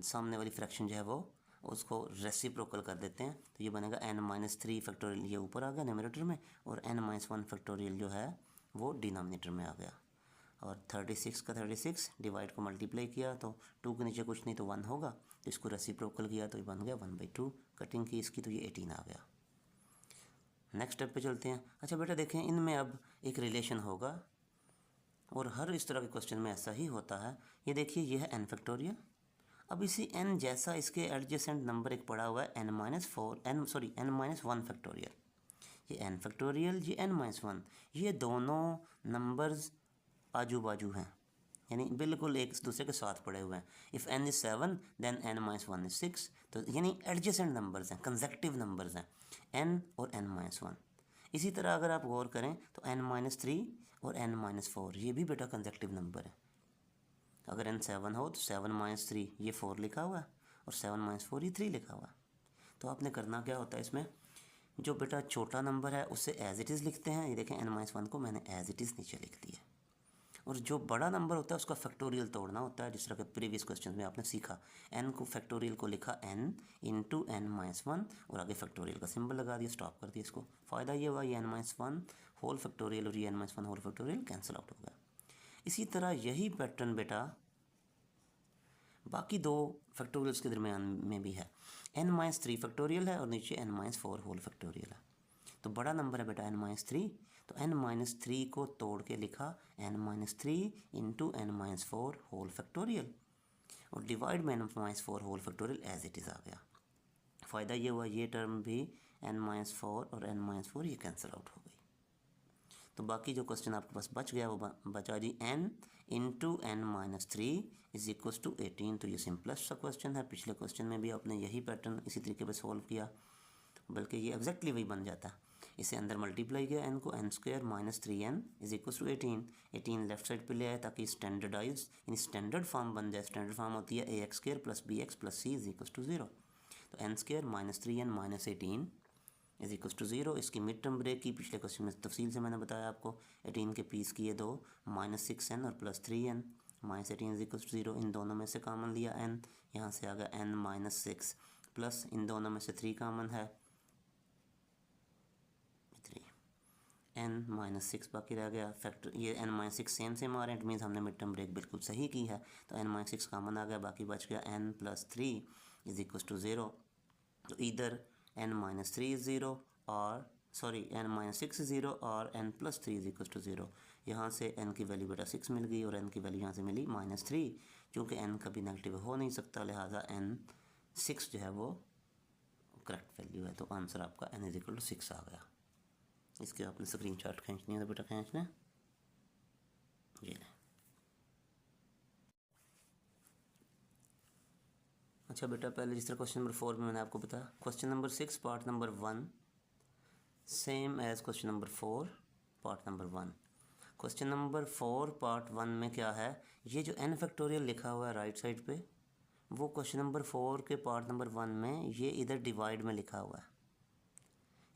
सामने वाली फ्रैक्शन जो है वो उसको रेसिप्रोकल कर देते हैं, तो ये बनेगा n - 3 फैक्टोरियल, ये ऊपर आ गया न्यूमरेटर में, और n - 1 फैक्टोरियल जो है वो डिनोमिनेटर में आ गया। और 36 का 36 डिवाइड को मल्टीप्लाई किया तो 2 के नीचे कुछ नहीं तो 1 होगा, तो इसको रेसिप्रोकल किया तो ये बन गया 1/2। कटिंग की इसकी तो ये 18 आ गया। नेक्स्ट स्टेप पे चलते हैं। अच्छा बेटा देखें इनमें अब एक रिलेशन होगा और हर इस तरह के क्वेश्चन में ऐसा ही होता है। ये देखिए ये है n फैक्टोरियल। अब इसी n जैसा इसके एडजेसेंट नंबर एक पड़ा हुआ है n - 1 फैक्टोरियल। ये n फैक्टोरियल, ये n - 1, ये दोनों नंबर्स आजू बाजू हैं, यानी बिल्कुल एक दूसरे के साथ पड़े हुए हैं। If n is 7 then n - 1 is 6, तो यानी एडजेसेंट नंबर्स हैं, कंसेक्टिव नंबर्स हैं n और n - 1। इसी तरह अगर आप गौर करें तो n - 3 और n - 4 ये भी बेटा कंसेक्टिव नंबर है। अगर n 7 हो तो 7 - 3 ये 4 लिखा हुआ है और 7 - 4 ये 3 लिखा हुआ है। तो आपने करना क्या होता है इसमें, जो बेटा छोटा नंबर है उससे एज इट इज़ लिखते हैं। ये देखें n - 1 को मैंने एज इट इज़ नीचे लिख दिया, और जो बड़ा नंबर होता है उसका फैक्टोरियल तोड़ना होता है, जिस तरह के प्रीवियस क्वेश्चन में आपने सीखा। n को फैक्टोरियल को लिखा n इंटू n - 1 और आगे फैक्टोरियल का सिंबल लगा दिया, स्टॉप कर दिया इसको। फ़ायदा ये हुआ ये n - 1 होल फैक्टोरियल और ये n - 1 whole factorial cancel out हो गया। इसी तरह यही पैटर्न बेटा बाकी दो फैक्टोरियल्स के दरमियान में भी है। n - 3 फैक्टोरियल है और नीचे n - 4 होल फैक्टोरियल है। तो बड़ा नंबर है बेटा n - 3, तो n-3 को तोड़ के लिखा n-3 into n-4 whole factorial, और डिवाइड में n-4 whole factorial as it is आ गया। फ़ायदा ये हुआ ये टर्म भी n-4 और n-4 ये कैंसिल आउट हो गई। तो बाकी जो क्वेश्चन आपके पास बच गया वो बचा जी n into n-3 is equal to 18। तो ये सिंपलेस्ट सा क्वेश्चन है, पिछले क्वेश्चन में भी आपने यही पैटर्न इसी तरीके पे सॉल्व किया, बल्कि ये एग्जैक्टली वही बन जाता है। इसे अंदर मल्टीप्लाई किया n को n² minus 3n is equal to 18 left side पे ले आए ताकि स्टैंडर्डाइज इन स्टैंडर्ड फॉर्म बन जाए। स्टैंडर्ड फॉर्म होती है ax² plus bx plus c is equal to 0। तो n² minus 3n minus 18 is equal to 0। इसकी मिड टर्म ब्रेक की पिछले क्वेश्चन में तफसील से मैंने बताया आपको। 18 के पीस किए दो, माइनस 6n और plus 3n, minus 18 is equal to 0। इन दोनों में से कॉमन लिया n, यहाँ से आ गया n माइनस 6 प्लस इन दोनों में से 3 कॉमन है 3, n माइनस 6 बाकी रह गया। फैक्टर ये n माइनस 6 सेम सेम आ रहे हैं, इट मीन्स हमने मिड टर्म ब्रेक बिल्कुल सही की है। तो n माइनस 6 कॉमन आ गया, बाकी बच गया n plus 3 is equal to 0। तो इधर n माइनस 3 इज़ 0 और सॉरी n माइनस 6 इज़ 0 और n plus 3 is equal to 0। यहाँ से n की वैल्यू बेटा 6 मिल गई और n की वैल्यू यहाँ से मिली माइनस 3। क्योंकि n कभी नेगेटिव हो नहीं सकता, लिहाजा n 6 जो है वो करेक्ट वैल्यू है। तो आंसर आपका n इज इक्वल टू 6 आ गया। इसके आपने स्क्रीन शॉट खींचनी है तो बेटा खींचना, ये लें। अच्छा बेटा, पहले जिस तरह क्वेश्चन नंबर 4 में मैंने आपको बताया, question number 6 part number 1 same as question number 4 part number 1। Question number 4 part 1 में क्या है, ये जो n फैक्टोरियल लिखा हुआ है राइट साइड पे, वो क्वेश्चन नंबर 4 के पार्ट नंबर 1 में ये इधर डिवाइड में लिखा हुआ है।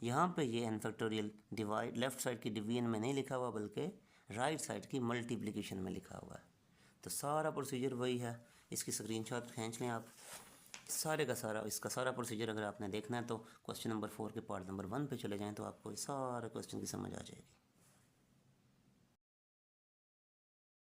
यहाँ पे ये n factorial divide left side की डिवीजन में नहीं लिखा हुआ, बल्कि राइट साइड की मल्टीप्लिकेशन में लिखा हुआ है। तो सारा प्रोसीजर वही है, इसकी स्क्रीनशॉट खींच लें आप। सारे का सारा इसका सारा प्रोसीजर अगर आपने देखना है तो क्वेश्चन नंबर 4 के पार्ट नंबर 1 पे चले जाएं तो आपको सारे क्वेश्चन की समझ आ जाएगी।